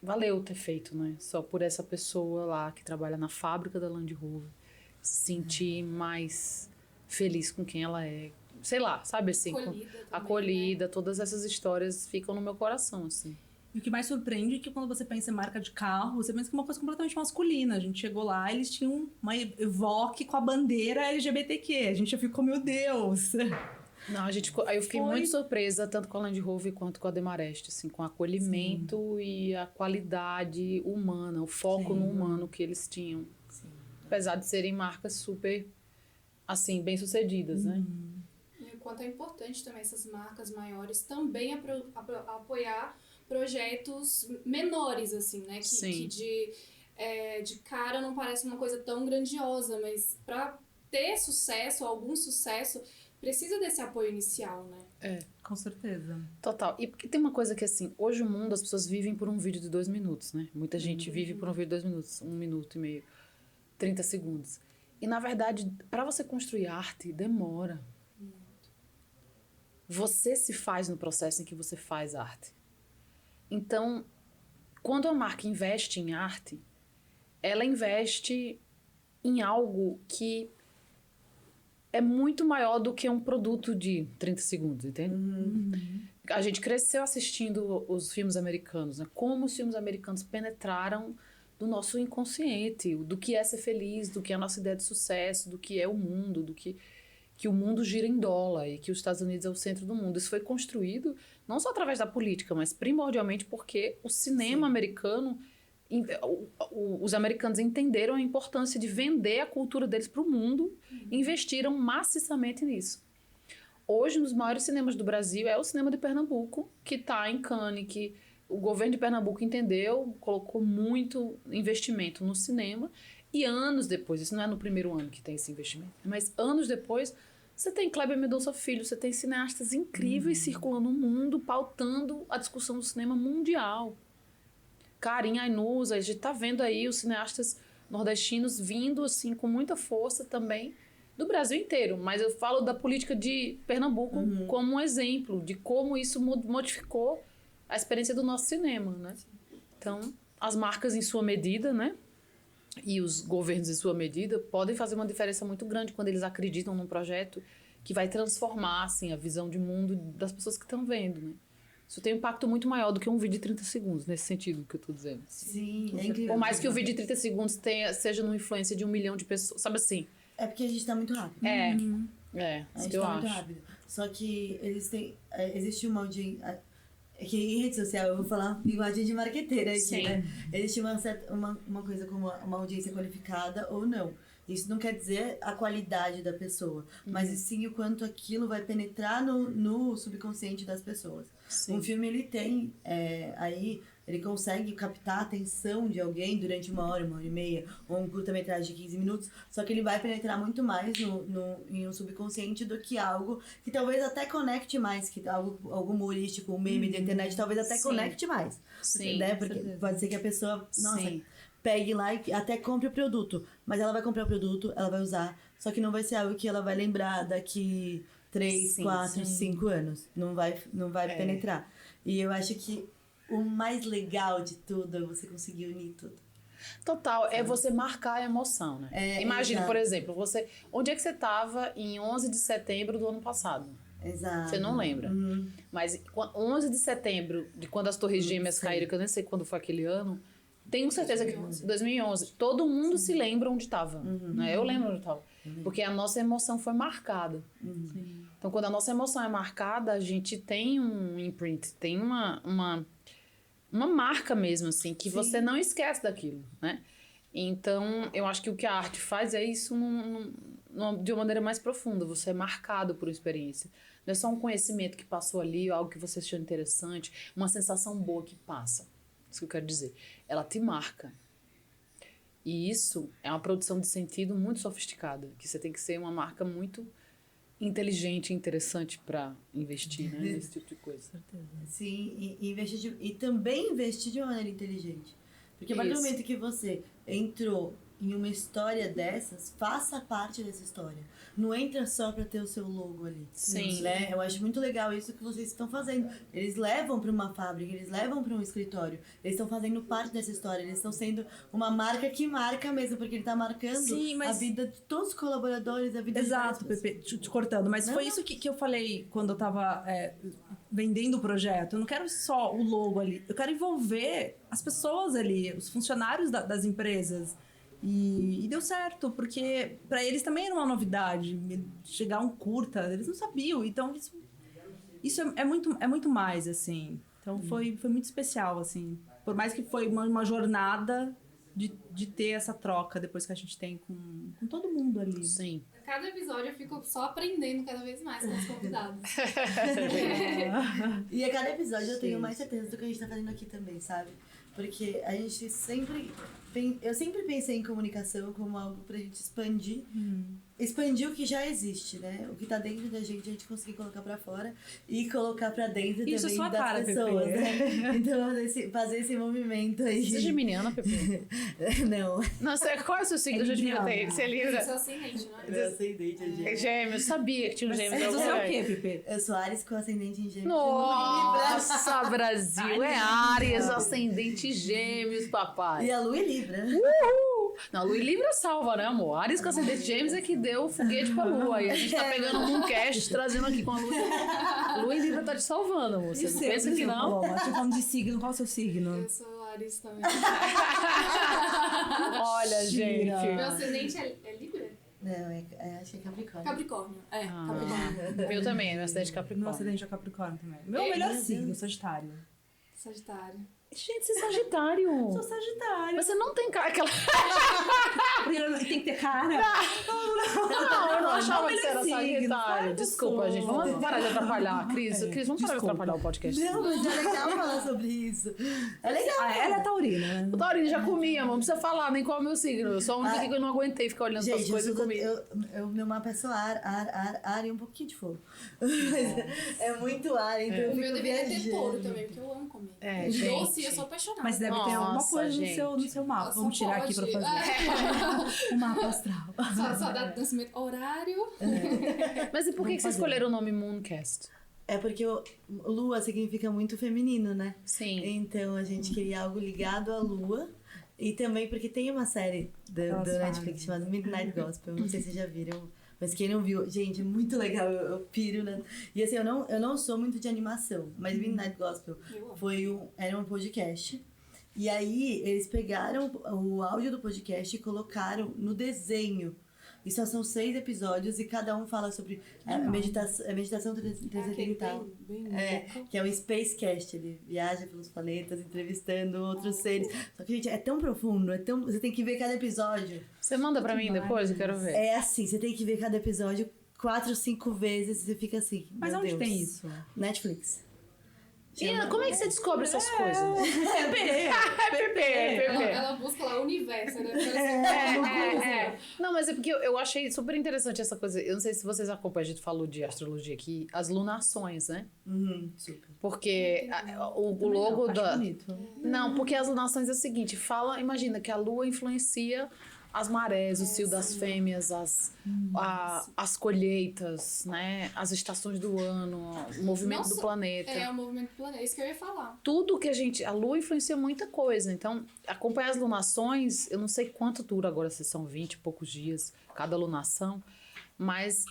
valeu ter feito, né, só por essa pessoa lá que trabalha na fábrica da Land Rover se sentir mais feliz com quem ela é, sei lá, sabe, assim, acolhida, todas essas histórias ficam no meu coração, assim. E o que mais surpreende é que quando você pensa em marca de carro, você pensa que é uma coisa completamente masculina. A gente chegou lá, eles tinham uma Evoque com a bandeira LGBTQ. A gente já ficou, meu Deus! Não, eu fiquei muito surpresa, tanto com a Land Rover quanto com a Demarest, assim, com o acolhimento e a qualidade humana, o foco no humano que eles tinham. Sim. Apesar de serem marcas super, assim, bem-sucedidas, né? E o quanto é importante também essas marcas maiores também apoiar projetos menores, assim, né? Que de cara não parece uma coisa tão grandiosa, mas para ter sucesso, algum sucesso, precisa desse apoio inicial, né? É, com certeza. Total. E porque tem uma coisa que, assim, hoje o mundo, as pessoas vivem por um vídeo de 2 minutos, né? Muita gente vive por um vídeo de 2 minutos, 1 minuto e meio, 30 segundos. E, na verdade, para você construir arte, demora. Você se faz no processo em que você faz arte. Então, quando a marca investe em arte, ela investe em algo que é muito maior do que um produto de 30 segundos, entende? A gente cresceu assistindo os filmes americanos, né? Como os filmes americanos penetraram do nosso inconsciente, do que é ser feliz, do que é a nossa ideia de sucesso, do que é o mundo, do que o mundo gira em dólar e que os Estados Unidos é o centro do mundo. Isso foi construído não só através da política, mas primordialmente porque o cinema americano, os americanos entenderam a importância de vender a cultura deles para o mundo e investiram maciçamente nisso. Hoje, um dos maiores cinemas do Brasil é o cinema de Pernambuco, que está em Cannes, que o governo de Pernambuco entendeu, colocou muito investimento no cinema. E anos depois, isso não é no primeiro ano que tem esse investimento, mas anos depois, você tem Kleber Mendonça Filho, você tem cineastas incríveis circulando o mundo, pautando a discussão do cinema mundial. Karim Ainuz, a gente tá vendo aí os cineastas nordestinos vindo assim com muita força também do Brasil inteiro, mas eu falo da política de Pernambuco como um exemplo de como isso modificou a experiência do nosso cinema, né? Então, as marcas em sua medida, né? E os governos, em sua medida, podem fazer uma diferença muito grande quando eles acreditam num projeto que vai transformar assim, a visão de mundo das pessoas que estão vendo, né? Isso tem um impacto muito maior do que um vídeo de 30 segundos, nesse sentido que eu tô dizendo. Sim, é incrível. Por mais que o vídeo de 30 segundos seja numa influência de 1 milhão de pessoas, sabe assim? É porque a gente tá muito rápido. A gente eu tá acho. muito rápido. Só que existe uma audiência... É que em rede social, eu vou falar linguagem de marqueteira aqui, Sim. né? Eles chamam uma coisa como uma audiência qualificada ou não. Isso não quer dizer a qualidade da pessoa, mas sim o quanto aquilo vai penetrar no subconsciente das pessoas. Sim. Um filme, ele tem, aí, ele consegue captar a atenção de alguém durante 1 hora e meia, ou um curta-metragem de 15 minutos, só que ele vai penetrar muito mais em um subconsciente do que algo que talvez até conecte mais, que algo humorístico, um meme da internet, talvez até Sim. conecte mais. Sim, Né? com Porque certeza. pode ser que a pessoa, nossa, Sim. pegue lá e até compre o produto, mas ela vai comprar o produto, ela vai usar, só que não vai ser algo que ela vai lembrar daqui 3, Sim, 4, 5 anos. Não vai penetrar. E eu acho que o mais legal de tudo é você conseguir unir tudo. Total, é você marcar a emoção, né? Imagina, exato. por exemplo, onde é que você estava em 11 de setembro do ano passado? Exato. Você não lembra. Mas 11 de setembro, de quando as Torres Gêmeas caíram, que eu nem sei quando foi aquele ano, tenho certeza que 2011. Todo mundo se lembra onde estava. Né? Eu lembro onde estava. Porque a nossa emoção foi marcada. Então, quando a nossa emoção é marcada, a gente tem um imprint, tem uma marca mesmo, assim, que você não esquece daquilo, né? Então, eu acho que o que a arte faz é isso de uma maneira mais profunda. Você é marcado por uma experiência. Não é só um conhecimento que passou ali, algo que você achou interessante, uma sensação boa que passa. Isso que eu quero dizer. Ela te marca. E isso é uma produção de sentido muito sofisticada, que você tem que ser uma marca muito inteligente e interessante para investir, né, nesse tipo de coisa. Sim, e também investir de uma maneira inteligente. Porque a partir do Isso. momento que você entrou em uma história dessas, faça parte dessa história. Não entra só pra ter o seu logo ali. Sim. Né? Eu acho muito legal isso que vocês estão fazendo. Eles levam pra uma fábrica, eles levam pra um escritório. Eles estão fazendo parte dessa história. Eles estão sendo uma marca que marca mesmo, porque ele tá marcando Sim, mas- a vida de todos os colaboradores, a vida Exato, de várias Pepe, te cortando, mas foi isso que eu falei quando eu tava vendendo o projeto. Eu não quero só o logo ali, eu quero envolver as pessoas ali, os funcionários das empresas. E deu certo, porque pra eles também era uma novidade chegar um curta, eles não sabiam, então isso é muito mais, assim. Então foi muito especial, assim. Por mais que foi uma jornada de ter essa troca depois que a gente tem com todo mundo ali. Sim. Cada episódio eu fico só aprendendo cada vez mais com os convidados. E a cada episódio eu tenho mais certeza do que a gente tá fazendo aqui também, sabe? Porque a gente sempre... Eu sempre pensei em comunicação como algo pra gente expandir. Expandir o que já existe, né? O que tá dentro da gente conseguir colocar pra fora e colocar pra dentro Isso é também sua das cara, pessoas, Pepe. né? Então, fazer esse movimento aí. Você é geminiana, Pepe? Não, Não, qual é o seu signo? Eu já devia ter. Você é Eu Libra? sou ascendente, não é? meu ascendente é gêmeos. Gêmeos, sabia que tinha um gêmeo. Mas você é o quê, Pepe? Eu sou Ares com ascendente em gêmeos. Nossa, Brasil, é Áries, ascendente Gêmeos, papai. E a Lua é Libra. Não, Lua e Libra salva, né, amor? Ares com ascendente Gêmeos é que deu o foguete pra Lua. E a gente tá pegando um Mooncast, trazendo aqui com a Lua. Lua e Libra tá te salvando, amor. Você não pensa que não? Mas tô falando de signo, qual é o seu signo? Eu sou Ares também. Olha, gente. Meu ascendente é Libra? Não, acho que é Capricórnio. Capricórnio. Capricórnio. Meu também, meu ascendente Meu Capricórnio. acidente é Capricórnio também. Meu melhor meu Deus. signo, Sagitário. Sagitário. Gente, você é Sagitário. Sou Sagitário. Você não tem cara aquela... Tem que ter cara. Não, eu não achava que você era signo, Sagitário. claro que eu Desculpa, sou. gente. Vamos parar de atrapalhar. Cris, vamos parar de Desculpa. atrapalhar o podcast. Não, mas é legal falar sobre isso. É legal. Ela é taurina, né? O Taurino já comia, amor. Não precisa falar nem qual é o meu signo. Eu sou a única que eu não aguentei ficar olhando essas Gente, coisas e comi. meu mapa é só ar e um pouquinho de fogo. Mas é muito ar, então eu O meu fico deveria ter viajando. touro também, porque eu amo comer. É, E gente. doce, eu sou apaixonada. Mas deve ter alguma Nossa, coisa gente. no seu mapa. Só Vamos tirar aqui pra pode. fazer. O mapa astral. Só data de nascimento, horário. Mas e por que vocês escolheram o nome Mooncast? É porque lua significa muito feminino, né? Sim. Então a gente queria algo ligado à lua. E também porque tem uma série do Netflix chamada Midnight Gospel. Não sei se vocês já viram. Mas quem não viu, gente, é muito legal, eu piro, né? E assim, eu não sou muito de animação, mas Midnight Gospel era um podcast. E aí, eles pegaram o áudio do podcast e colocaram no desenho. E só são 6 episódios e cada um fala sobre a meditação transcendental. Que é um Spacecast. Ele viaja pelos planetas, entrevistando outros seres. Só que, gente, é tão profundo, você tem que ver cada episódio. Você manda pra mim depois? Eu quero ver. É assim, você tem que ver cada episódio 4, 5 vezes e você fica assim, Mas meu onde Deus. tem isso? Netflix. E como é que você descobre essas coisas? Ela busca lá o universo, né? Não, mas é porque eu achei super interessante essa coisa. Eu não sei se vocês acompanham, a gente falou de astrologia aqui, as lunações, né? Super. Porque o logo Acho da... bonito. Não, porque as lunações é o seguinte, imagina que a lua influencia as marés, o cio das fêmeas, as colheitas, né? As estações do ano, o movimento do planeta. É, o movimento do planeta, isso que eu ia falar. Tudo que a lua influencia muita coisa. Então, acompanhar as lunações, eu não sei quanto dura agora, se são 20 e poucos dias cada lunação, mas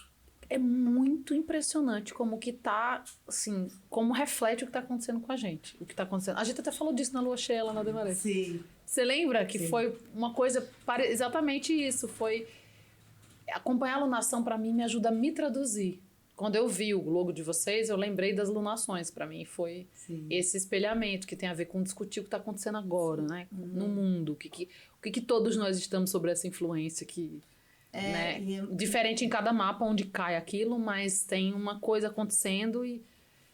é muito impressionante como que tá, assim, como reflete o que tá acontecendo com a gente. O que tá acontecendo. A gente até falou disso na lua cheia lá na Demaré. Sim. Você lembra que Sim. foi uma coisa, exatamente isso, foi acompanhar a lunação pra mim me ajuda a me traduzir. Quando eu vi o logo de vocês, eu lembrei das lunações. Pra mim foi esse espelhamento que tem a ver com discutir o que tá acontecendo agora, né? No mundo, o que todos nós estamos sobre essa influência que... né? Diferente em cada mapa onde cai aquilo, mas tem uma coisa acontecendo e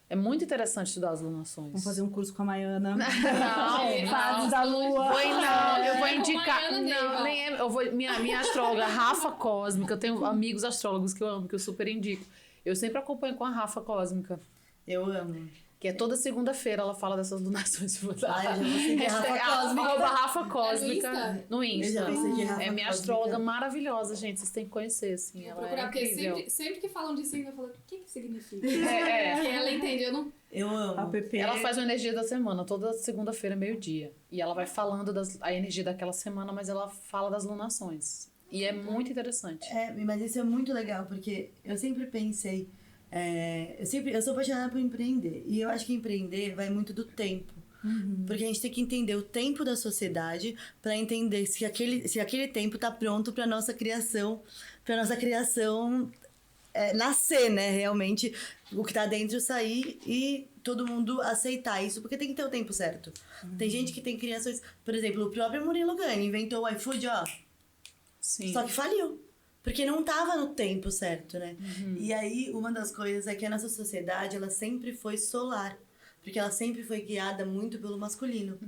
é muito interessante estudar as lunações. Vamos fazer um curso com a Maiana. Não, Fases da lua. Eu vou indicar. Não, nem é. Eu vou, minha astróloga, Rafa Cósmica, eu tenho amigos astrólogos que eu amo, que eu super indico. Eu sempre acompanho com a Rafa Cósmica. Eu amo. Que é toda segunda-feira ela fala dessas lunações. Eu já vou seguir a Rafa Cósmica. Rafa Cósmica no Insta. Eu já vou seguir a Rafa É minha Cósmica. astróloga maravilhosa, gente. Vocês têm que conhecer, assim. Vou Ela procurar, é porque incrível. sempre que falam de signo, eu falo, o que significa? É. Porque ela entende, eu não... Eu amo. App. Ela faz uma energia da semana, toda segunda-feira, meio-dia. E ela vai falando a energia daquela semana, mas ela fala das lunações. E é muito interessante. Mas isso é muito legal, porque eu sempre pensei... eu sou apaixonada por empreender. E eu acho que empreender vai muito do tempo. Porque a gente tem que entender o tempo da sociedade para entender se aquele tempo tá pronto para nossa criação, nascer, né? Realmente, o que tá dentro sair e todo mundo aceitar isso, porque tem que ter o tempo certo. Tem gente que tem criações... Por exemplo, o próprio Murilo Gun inventou o iFood, ó. Sim. Só que faliu. Porque não tava no tempo certo, né? E aí, uma das coisas é que a nossa sociedade, ela sempre foi solar. Porque ela sempre foi guiada muito pelo masculino.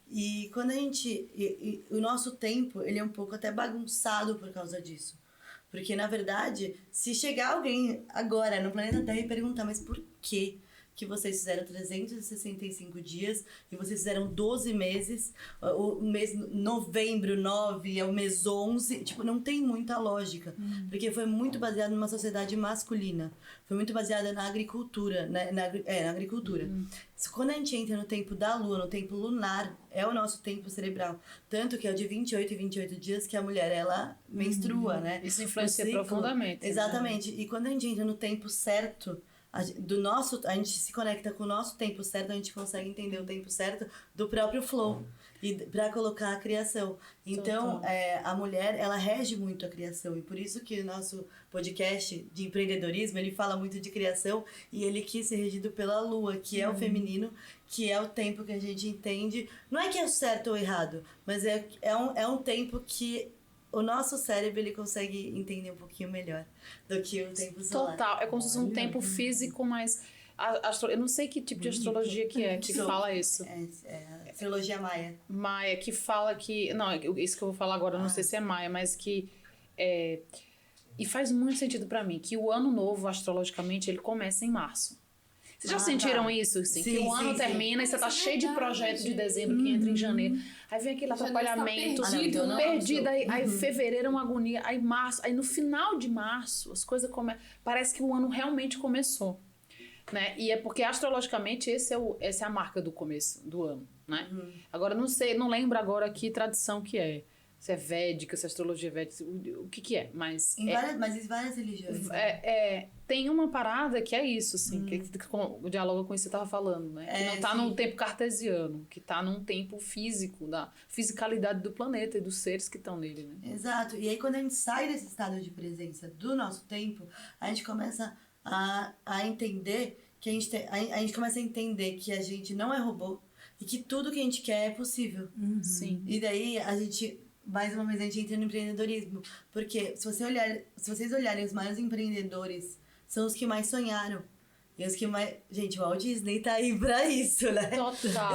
E quando a gente... o nosso tempo, ele é um pouco até bagunçado por causa disso. Porque, na verdade, se chegar alguém agora no planeta Terra e perguntar, mas por que vocês fizeram 365 dias e vocês fizeram 12 meses, o mês novembro 9 é o mês 11, tipo, não tem muita lógica. Porque foi muito baseado numa sociedade masculina. Foi muito baseada na agricultura, né? Na agricultura. Quando a gente entra no tempo da lua, no tempo lunar, é o nosso tempo cerebral. Tanto que é o de 28 e 28 dias que a mulher, ela menstrua, né? Isso influencia O ciclo. profundamente. Exatamente. E quando a gente entra no tempo certo, a gente se conecta com o nosso tempo certo, a gente consegue entender o tempo certo do próprio flow e para colocar a criação. Então, a mulher, ela rege muito a criação, e por isso que o nosso podcast de empreendedorismo, ele fala muito de criação, e ele quis ser regido pela lua, que é o feminino, que é o tempo que a gente entende. Não é que é certo ou errado, mas é um tempo que o nosso cérebro, ele consegue entender um pouquinho melhor do que o tempo solar. Total. É como se fosse um tempo físico, mas... eu não sei que tipo de astrologia que fala isso. É astrologia maia. Maia, que fala que... Não, isso que eu vou falar agora, eu não sei se é maia, mas que... E faz muito sentido pra mim, que o ano novo, astrologicamente, ele começa em março. Vocês já sentiram isso? Assim, que o ano termina e você tá cheio de projeto de dezembro que entra em janeiro. Aí vem aquele atrapalhamento, perdido, aí fevereiro é uma agonia, aí março, aí no final de março as coisas começam. Parece que o ano realmente começou. Né? E é porque astrologicamente essa é a marca do começo do ano. Né? Agora não lembro agora que tradição que é. se é védica, se é astrologia védica, o que é, mas... Mas em várias religiões. Tem uma parada que é isso, assim, que dialoga com isso que você estava falando, né? Que não tá num tempo cartesiano, que tá num tempo físico, da fisicalidade do planeta e dos seres que estão nele, né? Exato. E aí, quando a gente sai desse estado de presença do nosso tempo, a gente começa a entender que a gente começa a entender que a gente não é robô e que tudo que a gente quer é possível. Sim. E daí, mais uma vez, a gente entra no empreendedorismo. Porque se vocês olharem, os maiores empreendedores são os que mais sonharam. E os que mais... Gente, o Walt Disney tá aí pra isso, né? Total.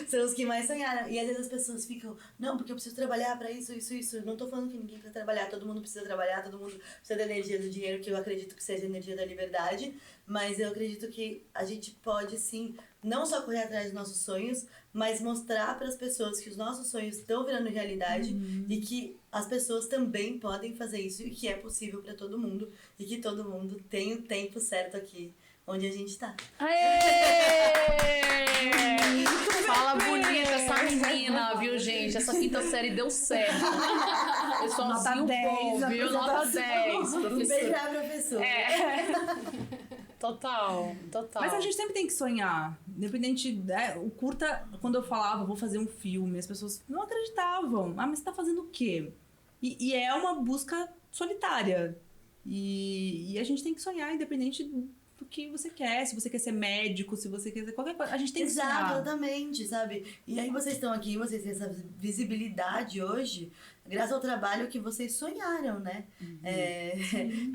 São os que mais sonharam. E às vezes as pessoas ficam... Não, porque eu preciso trabalhar pra isso. Eu não tô falando que ninguém precisa trabalhar. Todo mundo precisa trabalhar. Todo mundo precisa da energia do dinheiro, que eu acredito que seja a energia da liberdade. Mas eu acredito que a gente pode, sim, não só correr atrás dos nossos sonhos, mas mostrar para as pessoas que os nossos sonhos estão virando realidade e que as pessoas também podem fazer isso e que é possível para todo mundo e que todo mundo tem o tempo certo aqui onde a gente tá. Aê! Fala bonita essa menina, viu, gente? Essa quinta série deu certo. Nota 10, viu? Nota 10, professor. Beijar, professor. Total. Mas a gente sempre tem que sonhar. Independente... o curta, quando eu falava, vou fazer um filme, as pessoas não acreditavam. Ah, mas você tá fazendo o quê? E é uma busca solitária. E a gente tem que sonhar, independente do que você quer. Se você quer ser médico, se você quer ser qualquer coisa, a gente tem que sonhar. Exatamente, sabe? E aí vocês estão aqui, vocês têm essa visibilidade hoje, graças ao trabalho que vocês sonharam, né?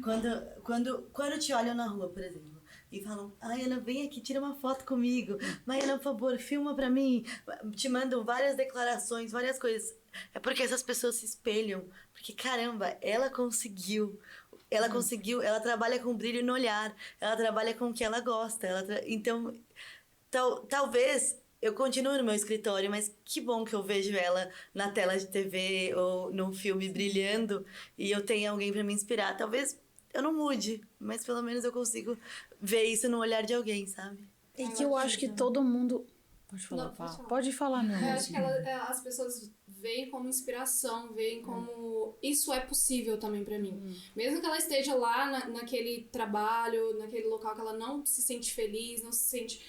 Quando te olham na rua, por exemplo, e falam, Ana, vem aqui, tira uma foto comigo. Ana, por favor, filma pra mim. Te mandam várias declarações, várias coisas. É porque essas pessoas se espelham. Porque, caramba, ela conseguiu. Ela conseguiu, ela trabalha com brilho no olhar. Ela trabalha com o que ela gosta. Então, talvez eu continue no meu escritório, mas que bom que eu vejo ela na tela de TV ou num filme brilhando e eu tenho alguém pra me inspirar. Talvez eu não mude, mas pelo menos eu consigo ver isso no olhar de alguém, sabe? E que eu acho que todo mundo... Pode falar, Não, pode falar. Pode falar, meu amor. Eu acho que as pessoas veem como inspiração, veem como isso é possível também pra mim. Mesmo que ela esteja lá naquele trabalho, naquele local que ela não se sente feliz, não se sente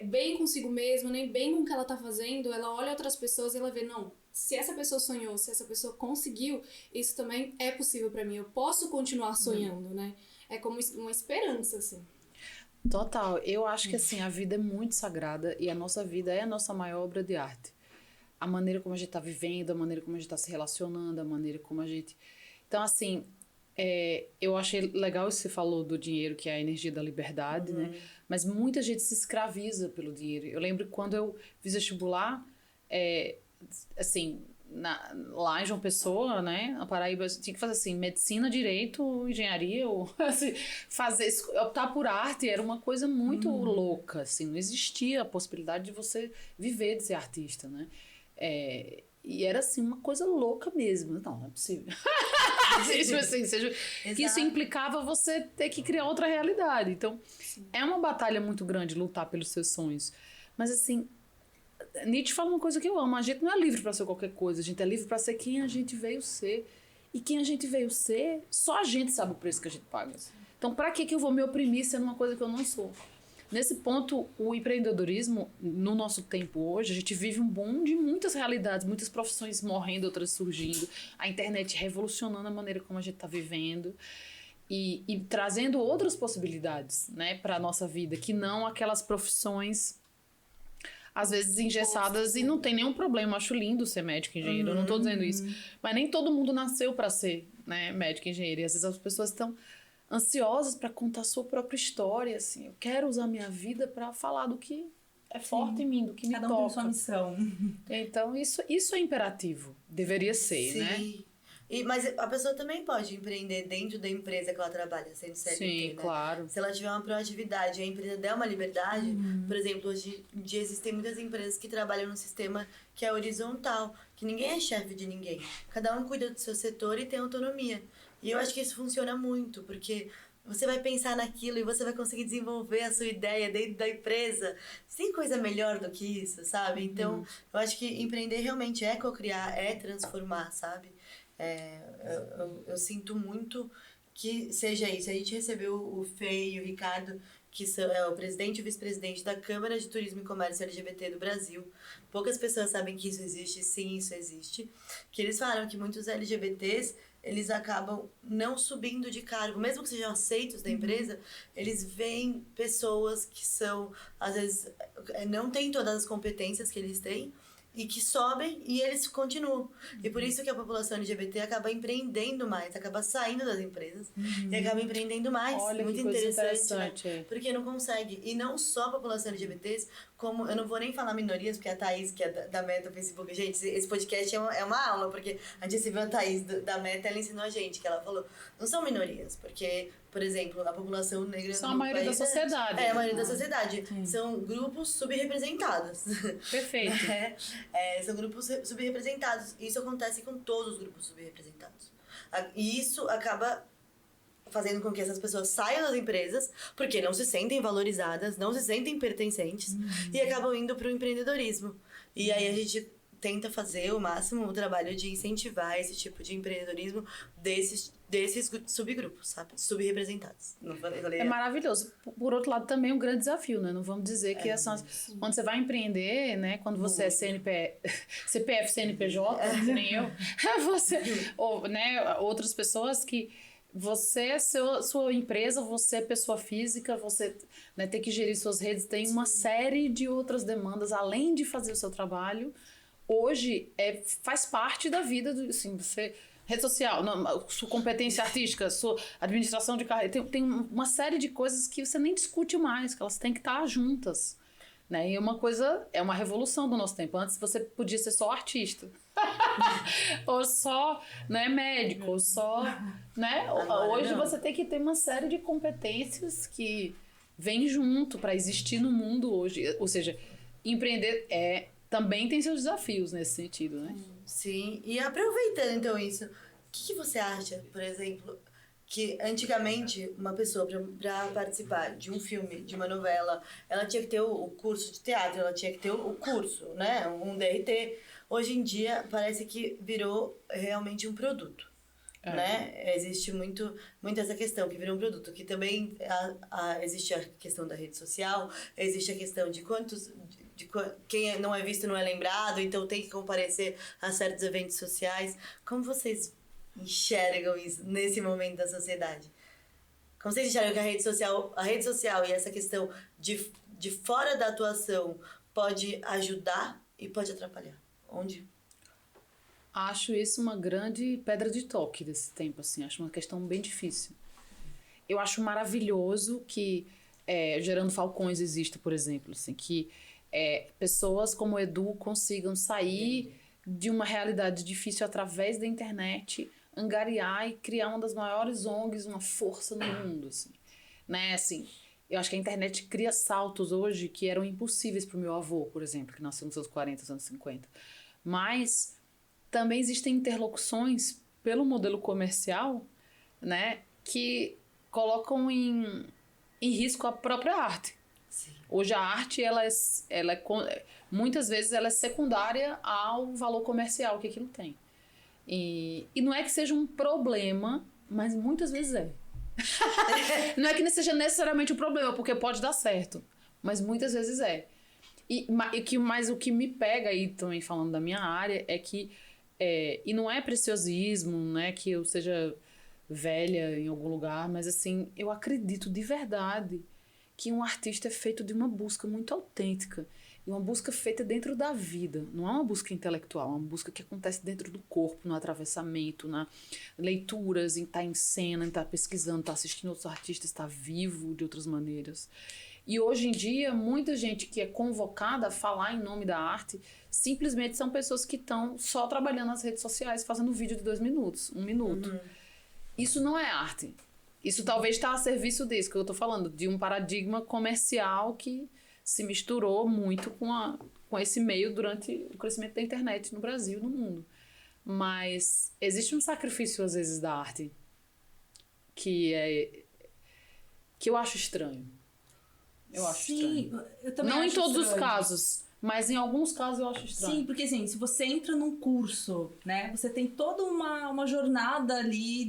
bem consigo mesma, nem bem com o que ela tá fazendo, ela olha outras pessoas e ela vê, não, se essa pessoa sonhou, se essa pessoa conseguiu, isso também é possível pra mim, eu posso continuar sonhando, né? É como uma esperança, assim. Total. Eu acho que, assim, a vida é muito sagrada e a nossa vida é a nossa maior obra de arte. A maneira como a gente tá vivendo, a maneira como a gente tá se relacionando, a maneira como a gente... Então, assim, eu achei legal isso que você falou do dinheiro, que é a energia da liberdade, né? Mas muita gente se escraviza pelo dinheiro. Eu lembro que quando eu fiz vestibular, assim... lá em João Pessoa, né, na Paraíba, tinha que fazer assim, medicina, direito, engenharia, ou assim, optar por arte era uma coisa muito louca, assim, não existia a possibilidade de você viver de ser artista, né, e era assim, uma coisa louca mesmo, não é possível. Que isso implicava você ter que criar outra realidade, então é uma batalha muito grande lutar pelos seus sonhos, mas assim, Nietzsche fala uma coisa que eu amo, a gente não é livre para ser qualquer coisa, a gente é livre para ser quem a gente veio ser. E quem a gente veio ser, só a gente sabe o preço que a gente paga. Então, para que eu vou me oprimir sendo uma coisa que eu não sou? Nesse ponto, o empreendedorismo, no nosso tempo hoje, a gente vive um boom de muitas realidades, muitas profissões morrendo, outras surgindo, a internet revolucionando a maneira como a gente está vivendo e trazendo outras possibilidades, né, para a nossa vida, que não aquelas profissões às vezes engessadas e não tem nenhum problema. Eu acho lindo ser médico e engenheiro, eu não tô dizendo isso. Mas nem todo mundo nasceu para ser, né, médico e engenheiro. E às vezes as pessoas estão ansiosas para contar a sua própria história, assim. Eu quero usar a minha vida para falar do que é forte em mim, do que me toca. Cada um tem sua missão. Então isso é imperativo, deveria ser, né? Mas a pessoa também pode empreender dentro da empresa que ela trabalha, sendo CLT, Sim, né? claro. Se ela tiver uma proatividade e a empresa der uma liberdade, por exemplo, hoje em dia existem muitas empresas que trabalham num sistema que é horizontal, que ninguém é chefe de ninguém. Cada um cuida do seu setor e tem autonomia. E eu acho que isso funciona muito, porque você vai pensar naquilo e você vai conseguir desenvolver a sua ideia dentro da empresa. Tem coisa melhor do que isso, sabe? Então, eu acho que empreender realmente é cocriar, é transformar, sabe? Eu sinto muito que seja isso. A gente recebeu o Fê e o Ricardo, que é o presidente e o vice-presidente da Câmara de Turismo e Comércio LGBT do Brasil. Poucas pessoas sabem que isso existe, sim, isso existe. Que eles falaram que muitos LGBTs, eles acabam não subindo de cargo, mesmo que sejam aceitos da empresa, eles veem pessoas que são, às vezes, não têm todas as competências que eles têm, e que sobem e eles continuam. E por isso que a população LGBT acaba empreendendo mais, acaba saindo das empresas e acaba empreendendo mais. Olha, muito que coisa interessante, né? Porque não consegue. E não só a população LGBTs, como eu não vou nem falar minorias, porque a Thaís, que é da Meta Facebook, gente, esse podcast é uma aula, porque a gente recebeu a Thaís da Meta, ela ensinou a gente, que ela falou, não são minorias, porque, por exemplo, a população negra são a maioria da sociedade. A maioria da sociedade. São grupos subrepresentados. Perfeito. São grupos subrepresentados. Isso acontece com todos os grupos subrepresentados. E isso acaba fazendo com que essas pessoas saiam das empresas porque não se sentem valorizadas, não se sentem pertencentes e acabam indo para o empreendedorismo. E aí a gente tenta fazer o máximo o trabalho de incentivar esse tipo de empreendedorismo desses subgrupos, sabe? Subrepresentados. Não falei. É maravilhoso. Por outro lado, também é um grande desafio, né? Não vamos dizer que quando você vai empreender, né? Quando você é CPF, CNPJ, nem eu, você, ou, né? Outras pessoas que você é sua empresa, você é pessoa física, você, né, tem que gerir suas redes, tem uma série de outras demandas, além de fazer o seu trabalho. Hoje, faz parte da vida, assim, você... Rede social, sua competência artística, sua administração de carreira, tem uma série de coisas que você nem discute mais, que elas têm que estar juntas. Né? E é uma revolução do nosso tempo. Antes você podia ser só artista. Ou só, né, médico, ou só... Né? Hoje você tem que ter uma série de competências que vêm junto para existir no mundo hoje. Ou seja, empreender também tem seus desafios nesse sentido, né? Sim, e aproveitando então isso, o que você acha, por exemplo, que antigamente uma pessoa para participar de um filme, de uma novela, ela tinha que ter o curso de teatro, ela tinha que ter o curso, né, um DRT. Hoje em dia parece que virou realmente um produto, né? Existe muito essa questão que virou um produto, que também existe a questão da rede social, existe a questão de quem não é visto não é lembrado, então tem que comparecer a certos eventos sociais. Como vocês enxergam isso nesse momento da sociedade? Como vocês enxergam que a rede social e essa questão de fora da atuação pode ajudar e pode atrapalhar? Onde? Acho isso uma grande pedra de toque desse tempo, assim. Acho uma questão bem difícil. Eu acho maravilhoso que Gerando Falcões exista, por exemplo, assim, que pessoas como o Edu consigam sair de uma realidade difícil através da internet, angariar e criar uma das maiores ONGs, uma força no mundo, assim. Né? Assim, eu acho que a internet cria saltos hoje que eram impossíveis para o meu avô, por exemplo, que nasceu nos anos 40, nos anos 50. Mas também existem interlocuções pelo modelo comercial, né, que colocam em risco a própria arte. Sim. Hoje a arte, muitas vezes ela é secundária ao valor comercial que aquilo tem. E não é que seja um problema, mas muitas vezes é. Não é que seja necessariamente um problema, porque pode dar certo, mas muitas vezes é. Mas o que me pega aí, também falando da minha área, é que, e não é preciosismo, não é que eu seja velha em algum lugar, mas assim, eu acredito de verdade que um artista é feito de uma busca muito autêntica. E uma busca feita dentro da vida. Não é uma busca intelectual, é uma busca que acontece dentro do corpo, no atravessamento, na leituras, em estar em cena, em estar pesquisando, estar assistindo outros artistas, estar vivo de outras maneiras. E hoje em dia, muita gente que é convocada a falar em nome da arte, simplesmente são pessoas que estão só trabalhando nas redes sociais, fazendo um vídeo de 2 minutos, 1 minuto. Isso não é arte. Isso talvez está a serviço disso que eu estou falando, de um paradigma comercial que se misturou muito com esse meio durante o crescimento da internet no Brasil e no mundo. Mas existe um sacrifício, às vezes, da arte, que que eu acho estranho. Eu acho estranho. Eu também Não acho em todos os estranho. casos, mas em alguns casos eu acho estranho. Sim, porque assim, se você entra num curso, né, você tem toda uma jornada ali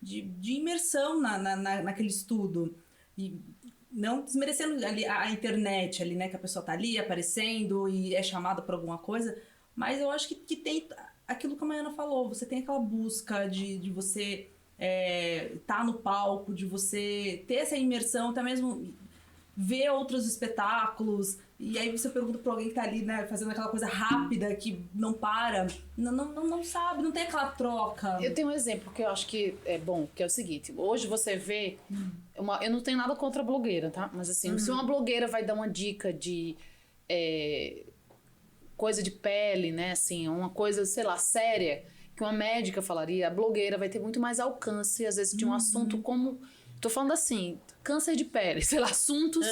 de imersão naquele estudo. E não desmerecendo ali a internet ali, né, que a pessoa tá ali aparecendo e é chamada por alguma coisa, mas eu acho que tem aquilo que a Maiana falou, você tem aquela busca de você tá no palco, de você ter essa imersão, até mesmo ver outros espetáculos, e aí você pergunta pra alguém que tá ali, né, fazendo aquela coisa rápida, que não para, não sabe, não tem aquela troca. Eu tenho um exemplo que eu acho que é bom, que é o seguinte, hoje você vê, eu não tenho nada contra a blogueira, tá? Mas assim, se uma blogueira vai dar uma dica de coisa de pele, né, assim, uma coisa, sei lá, séria, que uma médica falaria, a blogueira vai ter muito mais alcance, às vezes, de um assunto como... Tô falando assim, câncer de pele, sei lá, assuntos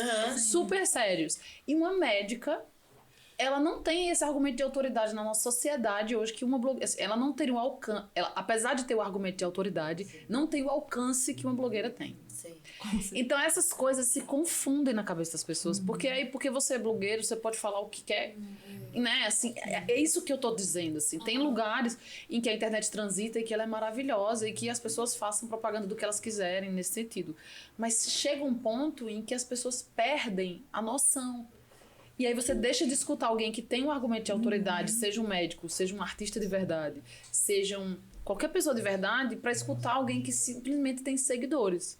super sérios. E uma médica, ela não tem esse argumento de autoridade na nossa sociedade hoje, que uma blogueira... Ela não teria o alcance... Apesar de ter o argumento de autoridade, não tem o alcance que uma blogueira tem. Sim. Então essas coisas se confundem na cabeça das pessoas. Porque você é blogueiro, você pode falar o que quer. Né? Assim, é isso que eu tô dizendo. Assim. Tem lugares em que a internet transita e que ela é maravilhosa e que as pessoas façam propaganda do que elas quiserem nesse sentido. Mas chega um ponto em que as pessoas perdem a noção. E aí você deixa de escutar alguém que tem um argumento de autoridade, seja um médico, seja um artista de verdade, seja qualquer pessoa de verdade, para escutar alguém que simplesmente tem seguidores.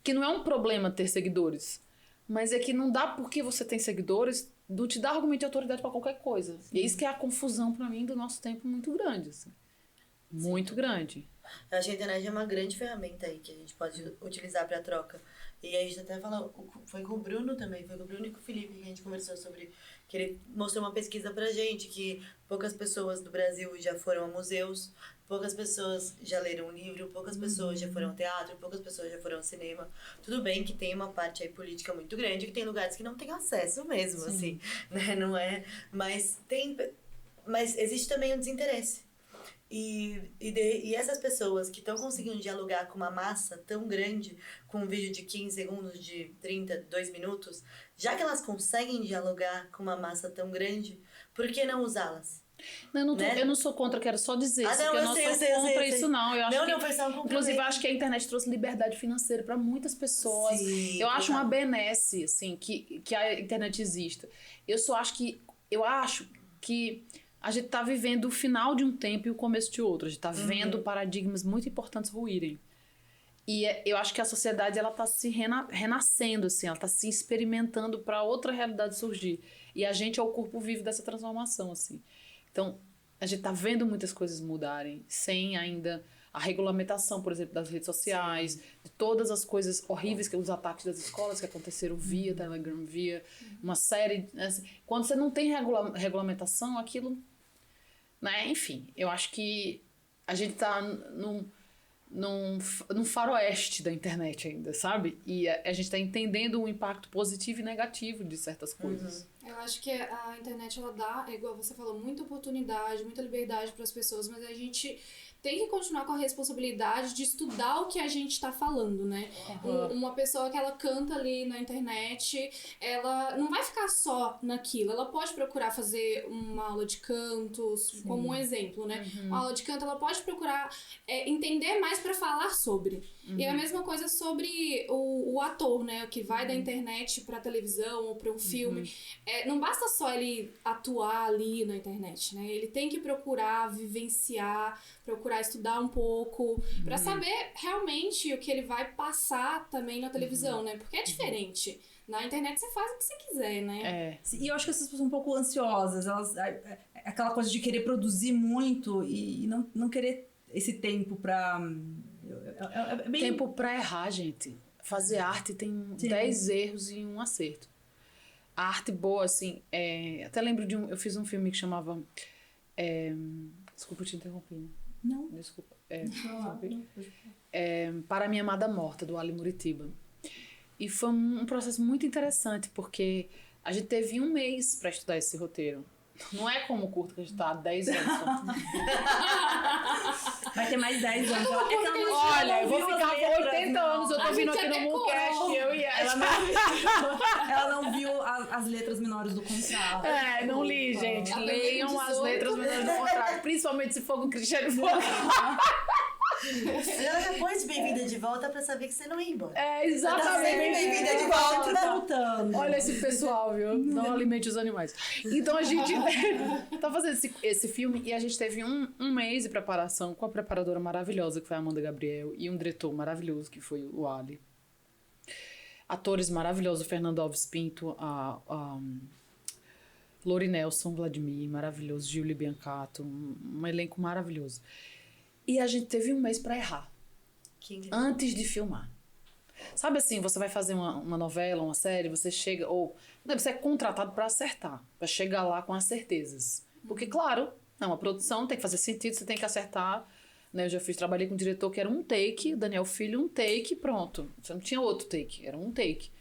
Que não é um problema ter seguidores, mas é que não dá porque você tem seguidores, não te dá argumento de autoridade para qualquer coisa. E é isso que é a confusão para mim do nosso tempo muito grande. Assim. Muito grande. Eu acho que a internet é uma grande ferramenta aí que a gente pode utilizar para troca. E a gente até falou, foi com o Bruno também, foi com o Bruno e com o Felipe que a gente conversou sobre, que ele mostrou uma pesquisa pra gente, que poucas pessoas do Brasil já foram a museus, poucas pessoas já leram um livro, poucas pessoas já foram ao teatro, poucas pessoas já foram ao cinema. Tudo bem que tem uma parte aí política muito grande, que tem lugares que não tem acesso mesmo, assim, né? Não é... Mas existe também um desinteresse. E essas pessoas que estão conseguindo dialogar com uma massa tão grande, com um vídeo de 15 segundos, de 30, 2 minutos, já que elas conseguem dialogar com uma massa tão grande, por que não usá-las? Não, eu não sou contra, quero só dizer isso, não, porque eu não sou contra isso, não. Eu acho não, foi só um complemento. Inclusive, eu acho que a internet trouxe liberdade financeira para muitas pessoas. Sim, eu acho uma benesse, assim, que a internet exista. Eu acho que a gente tá vivendo o final de um tempo e o começo de outro. A gente tá vendo paradigmas muito importantes ruírem. E eu acho que a sociedade, ela tá se renascendo, assim, ela tá se experimentando para outra realidade surgir. E a gente é o corpo vivo dessa transformação, assim. Então, a gente tá vendo muitas coisas mudarem, sem ainda a regulamentação, por exemplo, das redes sociais, de todas as coisas horríveis, que os ataques das escolas que aconteceram via Telegram, via uma série... Assim, quando você não tem regulamentação, aquilo... Né? Enfim, eu acho que a gente tá num faroeste da internet ainda, sabe? E a gente tá entendendo o impacto positivo e negativo de certas coisas. Eu acho que a internet, ela dá, igual você falou, muita oportunidade, muita liberdade para as pessoas, mas a gente tem que continuar com a responsabilidade de estudar o que a gente tá falando, né? Uma pessoa que ela canta ali na internet, ela não vai ficar só naquilo, ela pode procurar fazer uma aula de cantos, como um exemplo, né? Uma aula de canto, ela pode procurar entender mais para falar sobre. E é a mesma coisa sobre o ator, né? Que vai da internet pra televisão ou pra um filme. Não basta só ele atuar ali na internet, né? Ele tem que procurar vivenciar, procurar estudar um pouco, pra saber realmente o que ele vai passar também na televisão, né? Porque é diferente. Na internet você faz o que você quiser, né? E eu acho que essas pessoas são um pouco ansiosas. Aquela coisa de querer produzir muito e não querer esse tempo pra... Tempo pra errar, gente. Fazer arte tem 10 erros e um acerto. A arte boa, assim... até lembro eu fiz um filme que chamava... desculpa, eu te interrompi. Né? Não. Desculpa. Para a Minha Amada Morta, do Ali Muritiba. E foi um processo muito interessante, porque a gente teve 1 mês para estudar esse roteiro. Não é como o curto que a gente tá há 10 anos. vai ter mais 10 anos. É que ela não Olha, eu vou viu as ficar com letras, 80 anos, eu tô A vindo gente aqui no até Mooncast, corou. eu e Ela não viu as letras menores do contrato. não li, gente. Ela Leiam tem as 18. letras menores do contrato, principalmente se for com Cristiano Fogo. Ela já pôs Bem-vinda de Volta pra saber que você não ia embora. Exatamente. Bem-vinda de volta. Voltando. Olha esse pessoal, viu? Não alimente os animais. Então a gente tá fazendo esse filme e a gente teve um mês de preparação com a preparadora maravilhosa, que foi a Amanda Gabriel, e um diretor maravilhoso, que foi o Ali. Atores maravilhosos, o Fernando Alves Pinto, a Lori Nelson, Vladimir, maravilhoso, Giulia Biancato, um elenco maravilhoso. E a gente teve um mês pra errar, antes de filmar. Sabe assim, você vai fazer uma novela, uma série, você chega, ou você é contratado pra acertar, pra chegar lá com as certezas. Porque, claro, é uma produção, tem que fazer sentido, você tem que acertar. Né? Eu já trabalhei com um diretor que era um take, Daniel Filho, um take, pronto. Você não tinha outro take, era um take.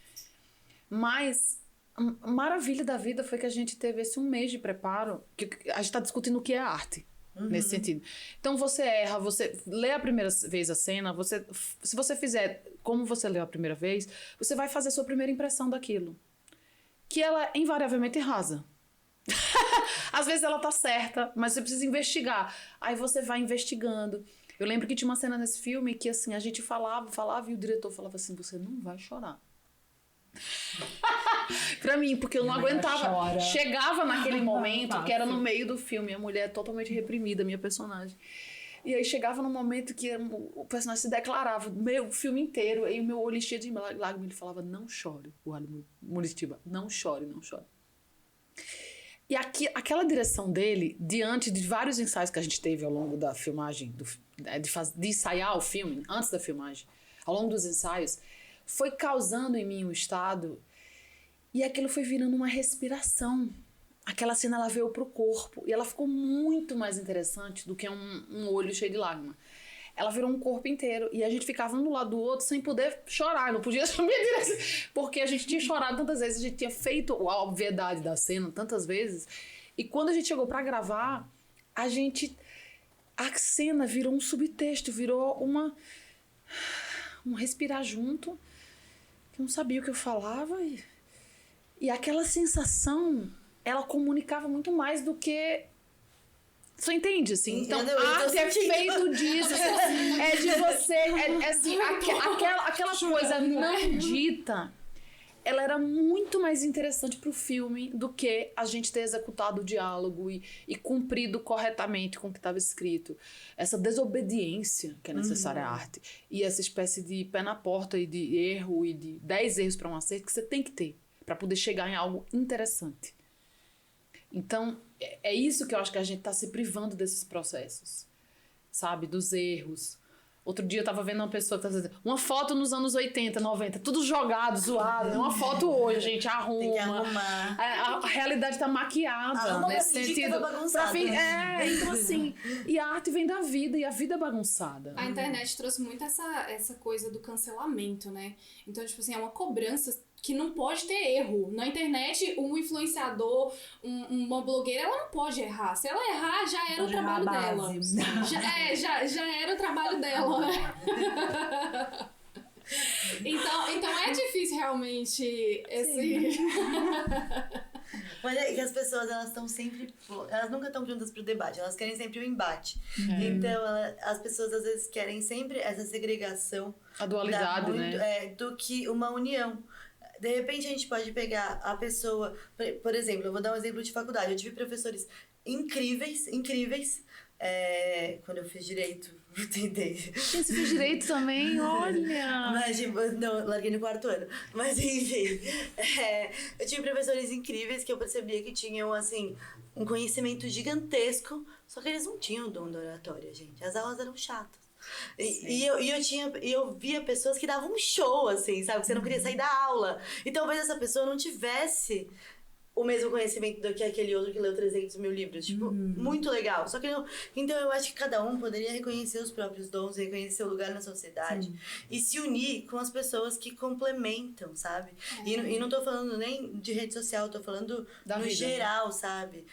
Mas a maravilha da vida foi que a gente teve esse um mês de preparo, que a gente tá discutindo o que é arte. Nesse sentido. Então você erra, você lê a primeira vez a cena, se você fizer como você leu a primeira vez, você vai fazer a sua primeira impressão daquilo. Que ela é invariavelmente rasa. Às vezes ela tá certa, mas você precisa investigar. Aí você vai investigando. Eu lembro que tinha uma cena nesse filme que assim, a gente falava e o diretor falava assim, você não vai chorar. Pra mim, porque eu não aguentava. Chegava naquele momento que era no meio do filme, a mulher totalmente reprimida, a minha personagem. E aí chegava num momento que o personagem se declarava, o filme inteiro, e o meu olho cheio de lágrimas, ele falava, não chore, o Ali Muritiba, não chore, não chore. E aquela direção dele, diante de vários ensaios que a gente teve ao longo da filmagem, de ensaiar o filme, antes da filmagem, ao longo dos ensaios, foi causando em mim um estado, e aquilo foi virando uma respiração. Aquela cena, ela veio pro corpo, e ela ficou muito mais interessante do que um olho cheio de lágrima. Ela virou um corpo inteiro, e a gente ficava um do lado do outro sem poder chorar, não podia assumir a direção, porque a gente tinha chorado tantas vezes, a gente tinha feito a obviedade da cena tantas vezes, e quando a gente chegou pra gravar, a cena virou um subtexto, virou um respirar junto, que eu não sabia o que eu falava, e aquela sensação, ela comunicava muito mais do que... Você entende, assim? Então, a arte é feito disso. É de você... assim, aquela coisa não dita, ela era muito mais interessante pro filme do que a gente ter executado o diálogo e cumprido corretamente com o que estava escrito. Essa desobediência que é necessária à arte. E essa espécie de pé na porta e de erro e de 10 erros para um acerto que você tem que ter para poder chegar em algo interessante. Então, é isso que eu acho que a gente tá se privando desses processos, sabe? Dos erros. Outro dia eu tava vendo uma pessoa que tá dizendo, uma foto nos anos 80, 90, tudo jogado, zoado. Uma foto hoje, a gente arruma. Tem que arrumar. A realidade tá maquiada Arruma nesse pra fingir que sentido. tá bagunçado. Então assim, e a arte vem da vida, e a vida é bagunçada. A internet trouxe muito essa coisa do cancelamento, né? Então, tipo assim, é uma cobrança que não pode ter erro. Na internet, um influenciador, uma blogueira, ela não pode errar. Se ela errar, já era o trabalho dela. Já era o trabalho dela. Então é difícil realmente esse... Mas é que as pessoas, elas estão sempre... Elas nunca estão juntas pro debate, elas querem sempre o embate. Então, as pessoas às vezes querem sempre essa segregação. A dualidade, né? Do que uma união. De repente, a gente pode pegar a pessoa... Por exemplo, eu vou dar um exemplo de faculdade. Eu tive professores incríveis. Quando eu fiz direito, eu tentei. Você fez direito também? Olha! Mas, não, larguei no 4º ano. Mas, enfim, eu tive professores incríveis que eu percebia que tinham, assim, um conhecimento gigantesco, só que eles não tinham o dom da oratória, gente. As aulas eram chatas. E eu via pessoas que davam um show, assim, sabe? Que você não queria sair da aula. E talvez essa pessoa não tivesse o mesmo conhecimento do que aquele outro que leu 300 mil livros. Tipo, muito legal. Só que então eu acho que cada um poderia reconhecer os próprios dons, reconhecer o lugar na sociedade e se unir com as pessoas que complementam, sabe? E não tô falando nem de rede social, tô falando Da no vida, geral, sabe?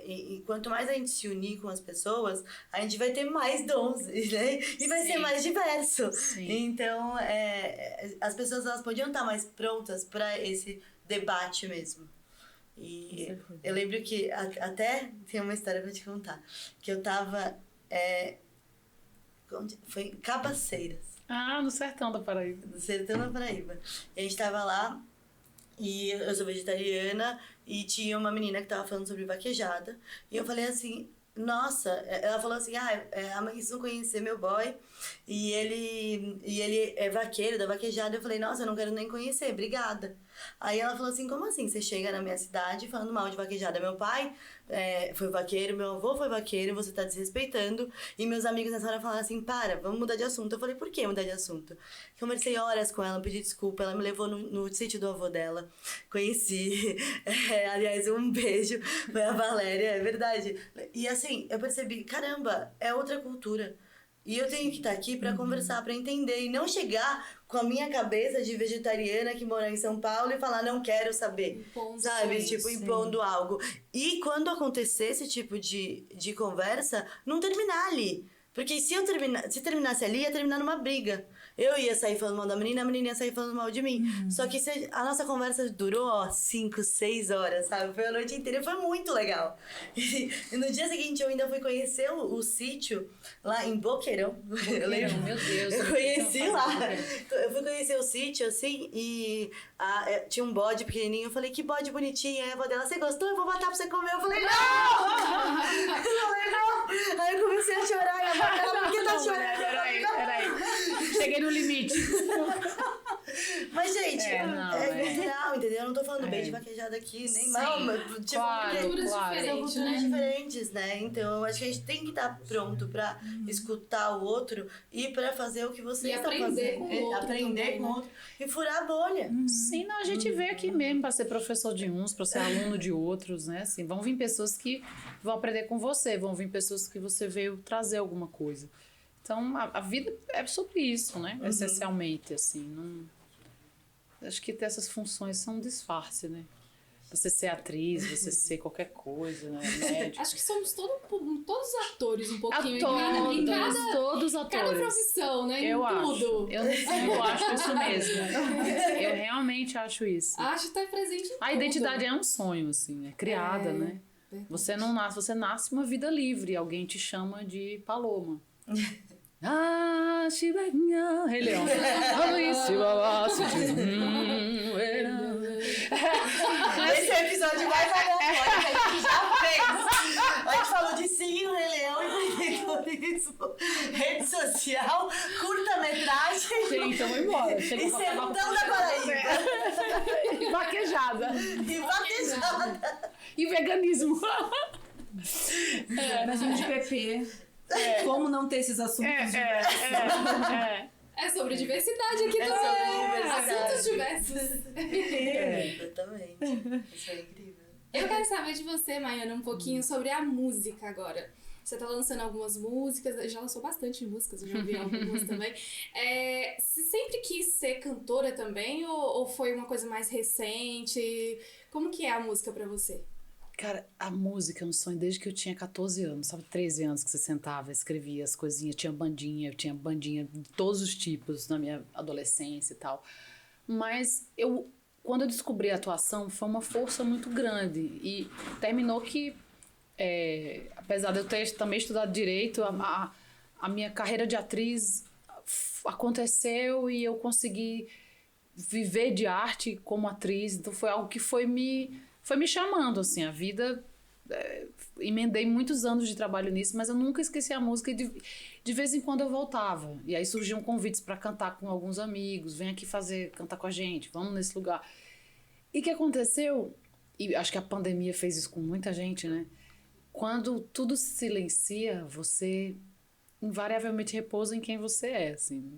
E quanto mais a gente se unir com as pessoas, a gente vai ter mais dons, né? E vai ser mais diverso. Sim. Então, as pessoas elas podiam estar mais prontas para esse debate mesmo. E eu lembro que até tem uma história pra te contar. Que eu tava... foi em Cabaceiras. Ah, no sertão da Paraíba. No sertão da Paraíba. E a gente tava lá, e eu sou vegetariana, e tinha uma menina que tava falando sobre vaquejada. E eu falei assim, nossa, ela falou assim, a mãe quis não conhecer meu boy, e ele é vaqueiro da vaquejada. Eu falei, nossa, eu não quero nem conhecer, obrigada. Aí ela falou assim, como assim? Você chega na minha cidade falando mal de vaquejada. Meu pai foi vaqueiro, meu avô foi vaqueiro, você tá desrespeitando. E meus amigos nessa hora falaram assim, vamos mudar de assunto. Eu falei, por que mudar de assunto? Conversei horas com ela, pedi desculpa, ela me levou no sítio do avô dela. Conheci, aliás, um beijo, foi a Valéria, é verdade. E assim, eu percebi, caramba, é outra cultura. E eu tenho que estar aqui pra conversar, pra entender. E não chegar com a minha cabeça de vegetariana que mora em São Paulo e falar, não quero saber. Impondo, sabe? sim, Tipo, impondo algo. E quando acontecer esse tipo de conversa, não terminar ali. Porque se terminasse ali, ia terminar numa briga. Eu ia sair falando mal da menina, a menina ia sair falando mal de mim. Só que a nossa conversa durou, 5, 6 horas, sabe? Foi a noite inteira e foi muito legal. E no dia seguinte eu ainda fui conhecer o sítio lá em Boqueirão. Eu lembro. Meu Deus. Eu conheci lá. Eu fui conhecer o sítio, assim, e tinha um bode pequenininho. Eu falei, que bode bonitinho. Aí a avó dela, você gostou? Eu vou matar pra você comer. Eu falei, não! Eu falei, não! Aí eu comecei a chorar. E a avó dela, por que tá chorando? Peraí. Cheguei no limite. Mas, gente, é não, cultural, entendeu? Eu não tô falando bem de vaquejada aqui, nem mal, mas, tipo, claro, Culturas claro. são diferentes, culturas né? diferentes, né? Então, eu acho que a gente tem que estar pronto pra escutar o outro e pra fazer o que você E está aprender fazendo. com o outro Aprender também, com o né? outro e furar a bolha. Sim, não, a gente veio aqui mesmo para ser professor de uns, para ser aluno de outros, né? Assim, vão vir pessoas que vão aprender com você, vão vir pessoas que você veio trazer alguma coisa. Então, a vida é sobre isso, né? Essencialmente, assim. Não... Acho que ter essas funções são um disfarce, né? Você ser atriz, você ser qualquer coisa, né? Médico. Acho que somos todos atores um pouquinho. Todos Cada atores. profissão, né? Eu em acho. tudo. Eu acho isso mesmo. Eu realmente acho isso. Acho que tá presente em A tudo. identidade é um sonho, assim, é criada, né? Verdade. Você não nasce, você nasce uma vida livre. Alguém te chama de Paloma. Ah, Shibanha, Rei Leão. Esse episódio vai valer agora, que a gente já fez. A gente falou de signo, Rei Leão, empreendedorismo, rede social, curta-metragem. Gente, eu vou embora. E sertão da Paraíba. E vaquejada. E vaquejada. E veganismo. Nós vamos de PP. Como não ter esses assuntos É sobre diversidade aqui também. sobre diversidade. Assuntos diversos. Exatamente. Isso é incrível. Eu quero saber de você, Maiana, um pouquinho sobre a música agora. Você tá lançando algumas músicas, já lançou bastante músicas, eu já ouvi algumas também. Você sempre quis ser cantora também ou foi uma coisa mais recente? Como que é a música pra você? Cara, a música é um sonho desde que eu tinha 14 anos, sabe? 13 anos que você sentava, escrevia as coisinhas, eu tinha bandinha de todos os tipos na minha adolescência e tal. Mas quando eu descobri a atuação, foi uma força muito grande e terminou que, apesar de eu ter também estudado direito, a minha carreira de atriz aconteceu e eu consegui viver de arte como atriz, então foi algo que foi me chamando, assim, a vida... emendei muitos anos de trabalho nisso, mas eu nunca esqueci a música e de vez em quando eu voltava. E aí surgiam convites para cantar com alguns amigos, vem aqui cantar com a gente, vamos nesse lugar. E o que aconteceu, e acho que a pandemia fez isso com muita gente, né? Quando tudo se silencia, você invariavelmente repousa em quem você é, assim.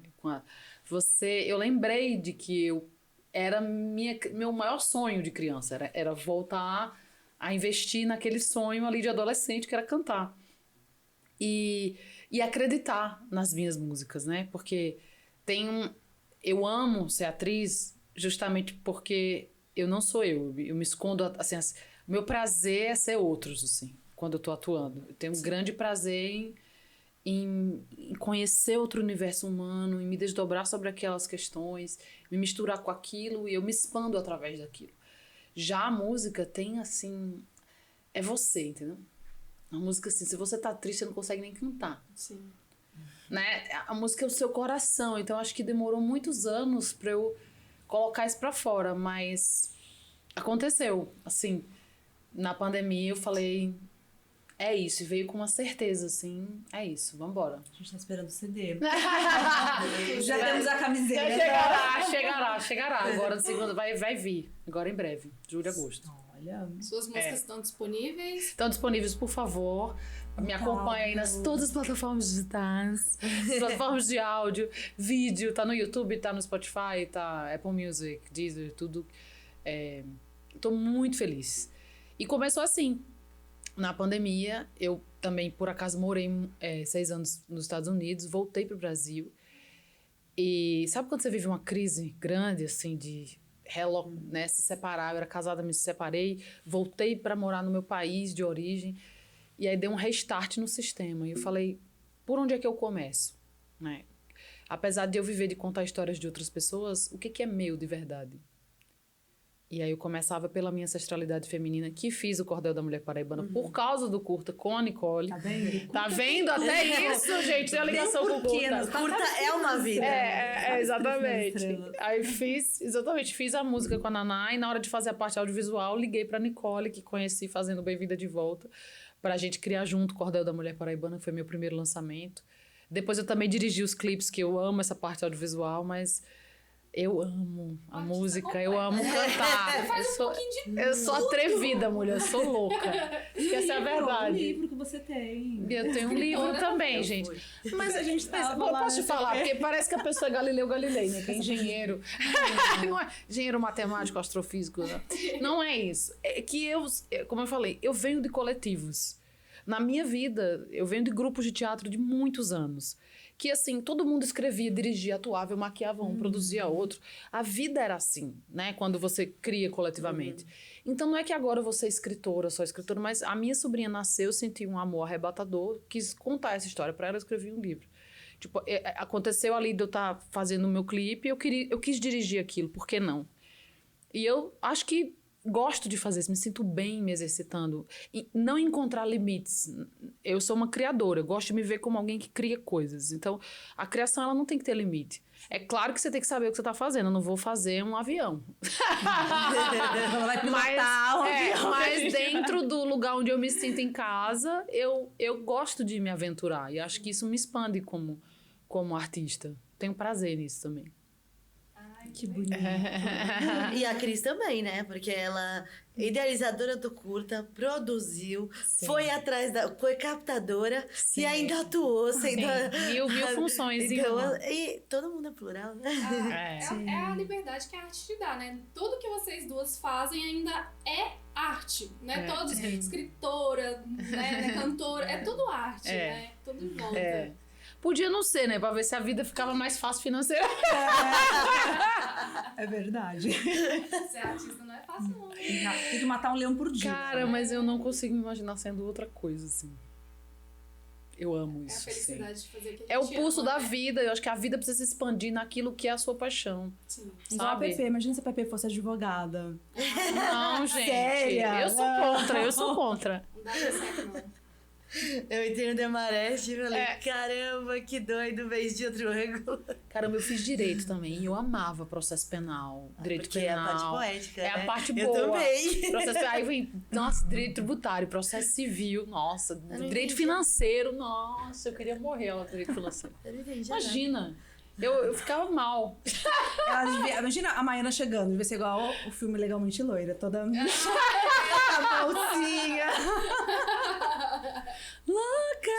Eu lembrei de que eu era meu maior sonho de criança. Era voltar a investir naquele sonho ali de adolescente, que era cantar. E acreditar nas minhas músicas, né? Porque eu amo ser atriz justamente porque eu não sou eu me escondo, assim, o meu prazer é ser outros, assim, quando eu tô atuando. Eu tenho um grande prazer em conhecer outro universo humano, em me desdobrar sobre aquelas questões, me misturar com aquilo, e eu me expando através daquilo. Já a música tem, assim, é você, entendeu? A música, assim, se você tá triste, você não consegue nem cantar. Sim. Né? A música é o seu coração, então acho que demorou muitos anos pra eu colocar isso pra fora, mas aconteceu, assim, na pandemia eu falei, é isso, e veio com uma certeza, assim, é isso, vambora. A gente tá esperando o CD. Já temos a camiseta. Chegará, agora segunda, vai vir, agora em breve, julho e agosto. Olha, Suas músicas estão disponíveis? Estão disponíveis, por favor. Me acompanha aí nas todas as plataformas digitais, plataformas de áudio, vídeo, tá no YouTube, tá no Spotify, tá Apple Music, Deezer, tudo. Tô muito feliz. E começou assim. Na pandemia, eu também, por acaso, morei 6 anos nos Estados Unidos, voltei pro Brasil. E sabe quando você vive uma crise grande, assim, de né, se separar? Eu era casada, me separei, voltei para morar no meu país de origem. E aí deu um restart no sistema. E eu falei, por onde é que eu começo? Né? Apesar de eu viver de contar histórias de outras pessoas, o que é meu de verdade? E aí eu começava pela minha ancestralidade feminina, que fiz o Cordel da Mulher Paraibana por causa do curta com a Nicole. tá vendo? Tá vendo? Até isso, gente, tem a ligação com o curta. Curta é uma vida. Exatamente. Aí fiz a música com a Naná, e na hora de fazer a parte audiovisual, liguei pra Nicole, que conheci fazendo Bem-vinda de Volta, pra gente criar junto o Cordel da Mulher Paraibana, que foi meu primeiro lançamento. Depois eu também dirigi os clipes, que eu amo essa parte audiovisual, mas eu amo a música, eu amo cantar. Eu sou atrevida, mulher, eu sou louca. Essa é a verdade. O livro que você tem. Eu tenho um livro também, gente. Mas a gente posso te falar, porque parece que a pessoa é Galileu Galilei, né? Que é engenheiro. Não é engenheiro matemático, astrofísico. Não é isso. É que como eu falei, eu venho de coletivos. Na minha vida, eu venho de grupos de teatro de muitos anos. Que, assim, todo mundo escrevia, dirigia, atuava, eu maquiava um, produzia outro. A vida era assim, né? Quando você cria coletivamente. Então, não é que agora eu vou ser escritora, só escritora, mas a minha sobrinha nasceu, eu senti um amor arrebatador, quis contar essa história pra ela, eu escrevi um livro. Tipo, aconteceu ali de eu estar fazendo o meu clipe, eu quis dirigir aquilo, por que não? E eu acho que gosto de fazer isso, me sinto bem me exercitando. E não encontrar limites. Eu sou uma criadora, eu gosto de me ver como alguém que cria coisas. Então, a criação, ela não tem que ter limite. É claro que você tem que saber o que você está fazendo. Eu não vou fazer um avião. Vai pilotar um avião. Mas dentro do lugar onde eu me sinto em casa, eu gosto de me aventurar. E acho que isso me expande como artista. Tenho prazer nisso também. Que bonito. E a Cris também, né? Porque ela é idealizadora do curta, produziu, foi atrás foi captadora e ainda atuou sendo... Mil funções. Então, e todo mundo é plural, né? É a liberdade que a arte te dá, né? Tudo que vocês duas fazem ainda é arte, né? Todos, escritora, né? Cantora, é tudo arte, né? Tudo em volta. Podia não ser, né? Pra ver se a vida ficava mais fácil financeiramente. É verdade. Ser artista não é fácil, não. Tem que matar um leão por dia. Cara, mas eu não consigo me imaginar sendo outra coisa, assim. Eu amo isso. É a felicidade de fazer aquilo. É o pulso da vida. Eu acho que a vida precisa se expandir naquilo que é a sua paixão. Sim. Igual a Sabe? Pepe. Imagina se a Pepe fosse advogada. Não, gente. Séria? Eu sou contra. Não dá certo, não. Eu entrei no Demarest e falei, caramba, que doido, vez de outro ângulo. Caramba, eu fiz direito também. E eu amava processo penal. Direito penal. É a parte poética, É né? a parte Eu boa. também. Processo, aí vem, nossa, direito tributário, processo civil, nossa, direito financeiro, nossa, eu queria morrer ao direito financeiro. Eu não entendi. Imagina. Eu ficava mal. Imagina a Maiana chegando, devia ser igual o filme Legalmente Loira, toda a bolsinha. Louca!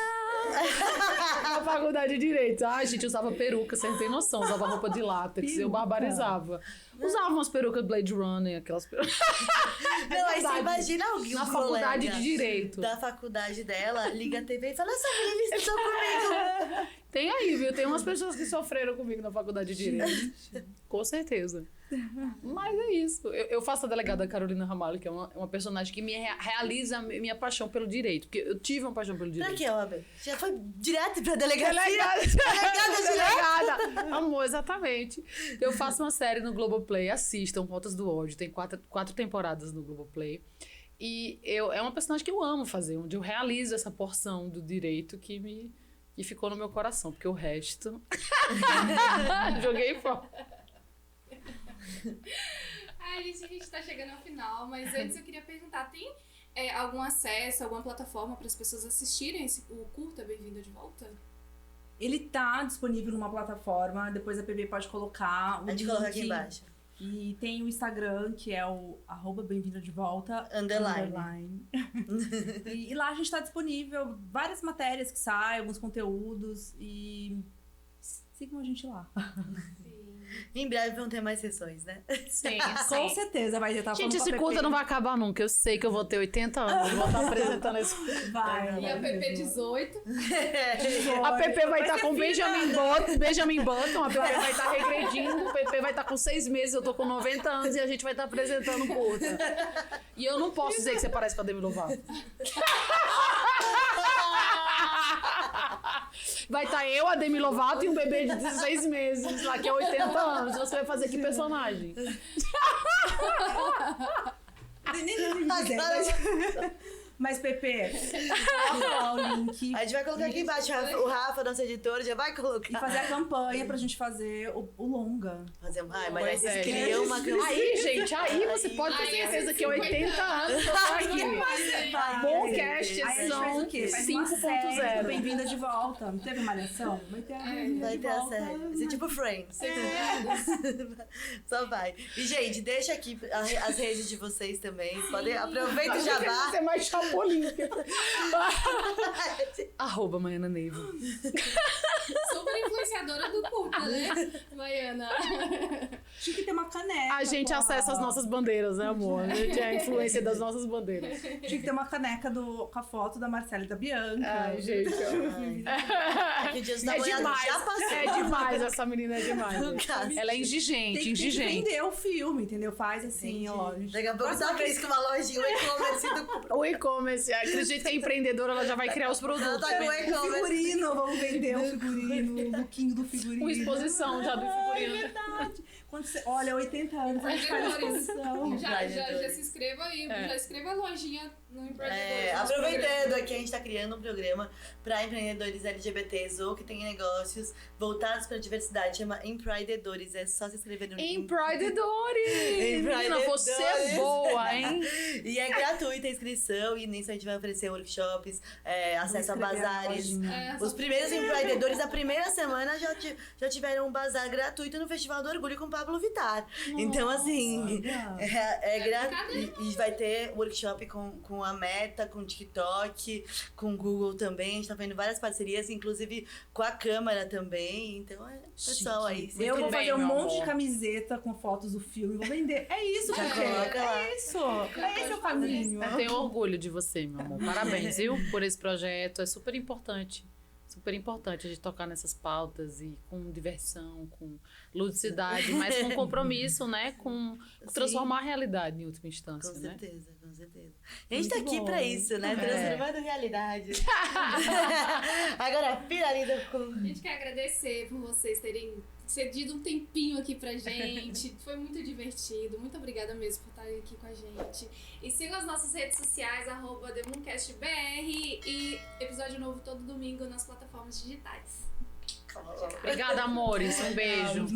Na faculdade de Direito. Ai, gente, eu usava peruca, você não tem noção. Usava roupa de látex, eu barbarizava. Usava umas perucas Blade Runner, aquelas perucas. Não, aí você imagina alguém Na faculdade de Direito. da faculdade dela, liga a TV e fala, essa menina estudou comigo. Tem aí, viu? Tem umas pessoas que sofreram comigo na faculdade de Direito. Com certeza. Mas é isso. Eu faço a delegada Carolina Ramalho, que é uma personagem que me realiza a minha paixão pelo direito. Porque eu tive uma paixão pelo direito. Pra quê, Robert? Já foi direto pra delegacia? Delegada. Amor, exatamente. Eu faço uma série no Globoplay, assistam, Rotas do Ódio. Tem quatro temporadas no Globoplay. E é uma personagem que eu amo fazer, onde eu realizo essa porção do direito que ficou no meu coração. Porque o resto... joguei fora. Ai, gente, a gente tá chegando ao final, mas antes eu queria perguntar, tem algum acesso, alguma plataforma para as pessoas assistirem o curta Bem-vindo de Volta? Ele tá disponível numa plataforma, depois a PB pode colocar o A gente link. coloca aqui embaixo. E tem o Instagram, que é o @bem-vindo-de-volta Underline. e lá a gente tá disponível várias matérias que saem, alguns conteúdos e sigam a gente lá. Em breve vão ter mais sessões, né? Sim, Com certeza vai estar Gente, esse curta não vai acabar nunca. Eu sei que eu vou ter 80 anos. Vou estar apresentando esse. Vai. E a PP 18? A PP vai estar com Benjamin Button. A PP vai estar regredindo. O PP vai estar com 6 meses. Eu tô com 90 anos e a gente vai estar apresentando o curta. E eu não posso dizer que você parece com a Demi Lovato. Vai estar eu, a Demi Lovato e um bebê de 16 meses, lá que é 80 anos. Você vai fazer que personagem? Mas, Pepe, coloca lá o link. A gente vai colocar aqui embaixo. O Rafa, nosso editor, já vai E colocar. fazer a campanha pra gente fazer o longa. Fazer um... Ai, mas Pois aí é, vocês criam uma campanha. Aí, gente, aí você pode ter Aí, certeza esses que 80 anos eu tô aqui. Bom Podcast Aí a gente são faz o quê? Faz uma série 5.0. do Bem-vinda de Volta. Não teve malhação? Vai ter a Bem-vinda Vai de ter a Volta. série. Vai ser tipo Friends. Só vai. E, gente, deixa aqui as redes de vocês também. Podem, aproveita o Você jabá. é mais chapolim. @Maiana Neiva. Super influenciadora do curta, né, Maiana? Tinha que ter uma caneca. A gente acessa as nossas bandeiras, né, amor? A gente é a influência das nossas bandeiras. Tinha que ter uma caneca com a foto da Marcela e da Bianca. Ai, gente. Aqui, Dias da É Manhã demais. já passou. É demais, essa menina é demais. No caso. Ela é Tem exigente, que exigente. vender o filme, entendeu? Faz assim, ó. Daqui a pouco talvez com uma lojinha, um e-commerce do... O e-commerce, acredito que é empreendedora, ela já vai criar os Ela produtos. tá com o e-commerce. Figurino, vamos vender o figurino, o lookinho do figurino. Com exposição já do figurino. Verdade. Quando você olha, 80 anos, a gente faz exposição. Já se inscreva aí, já escreva a lojinha no Empreendedores. Aproveitando aqui, a gente tá criando um programa para empreendedores LGBTs ou que têm negócios voltados para a diversidade. Chama Empreendedores. É só se inscrever no link. Empreendedores! Menina, você é boa, hein? E é gratuita a inscrição. E nisso a gente vai oferecer workshops, acesso a escrever a bazares. lojinha. Os primeiros empreendedores da primeira semana já tiveram um bazar gratuito no Festival do Orgulho com Pablo Vittar. Então, assim, é gratuito. E vai ter workshop com a Meta, com o TikTok, com o Google também. A gente tá vendo várias parcerias, inclusive com a Câmara também. Então, pessoal aí. Eu vou bem, fazer um meu monte amor. de camiseta com fotos do filme e vou vender. É isso, Já Pepe. coloca lá. É isso. É esse o caminho. Eu tenho orgulho de você, meu amor. Parabéns, viu? Por esse projeto. É super importante. Super importante a gente tocar nessas pautas e com diversão, com ludicidade, mas com compromisso, né? Com transformar a realidade em última instância, Com né? certeza, com certeza. A gente tá Muito aqui bom. pra isso, né? Transformando realidade. Agora, finaliza com... A gente quer agradecer por vocês terem cedido um tempinho aqui pra gente. Foi muito divertido. Muito obrigada mesmo por estarem aqui com a gente. E sigam as nossas redes sociais, @TheMooncastBR, e episódio novo todo domingo nas plataformas digitais. Obrigada, amores. Um beijo.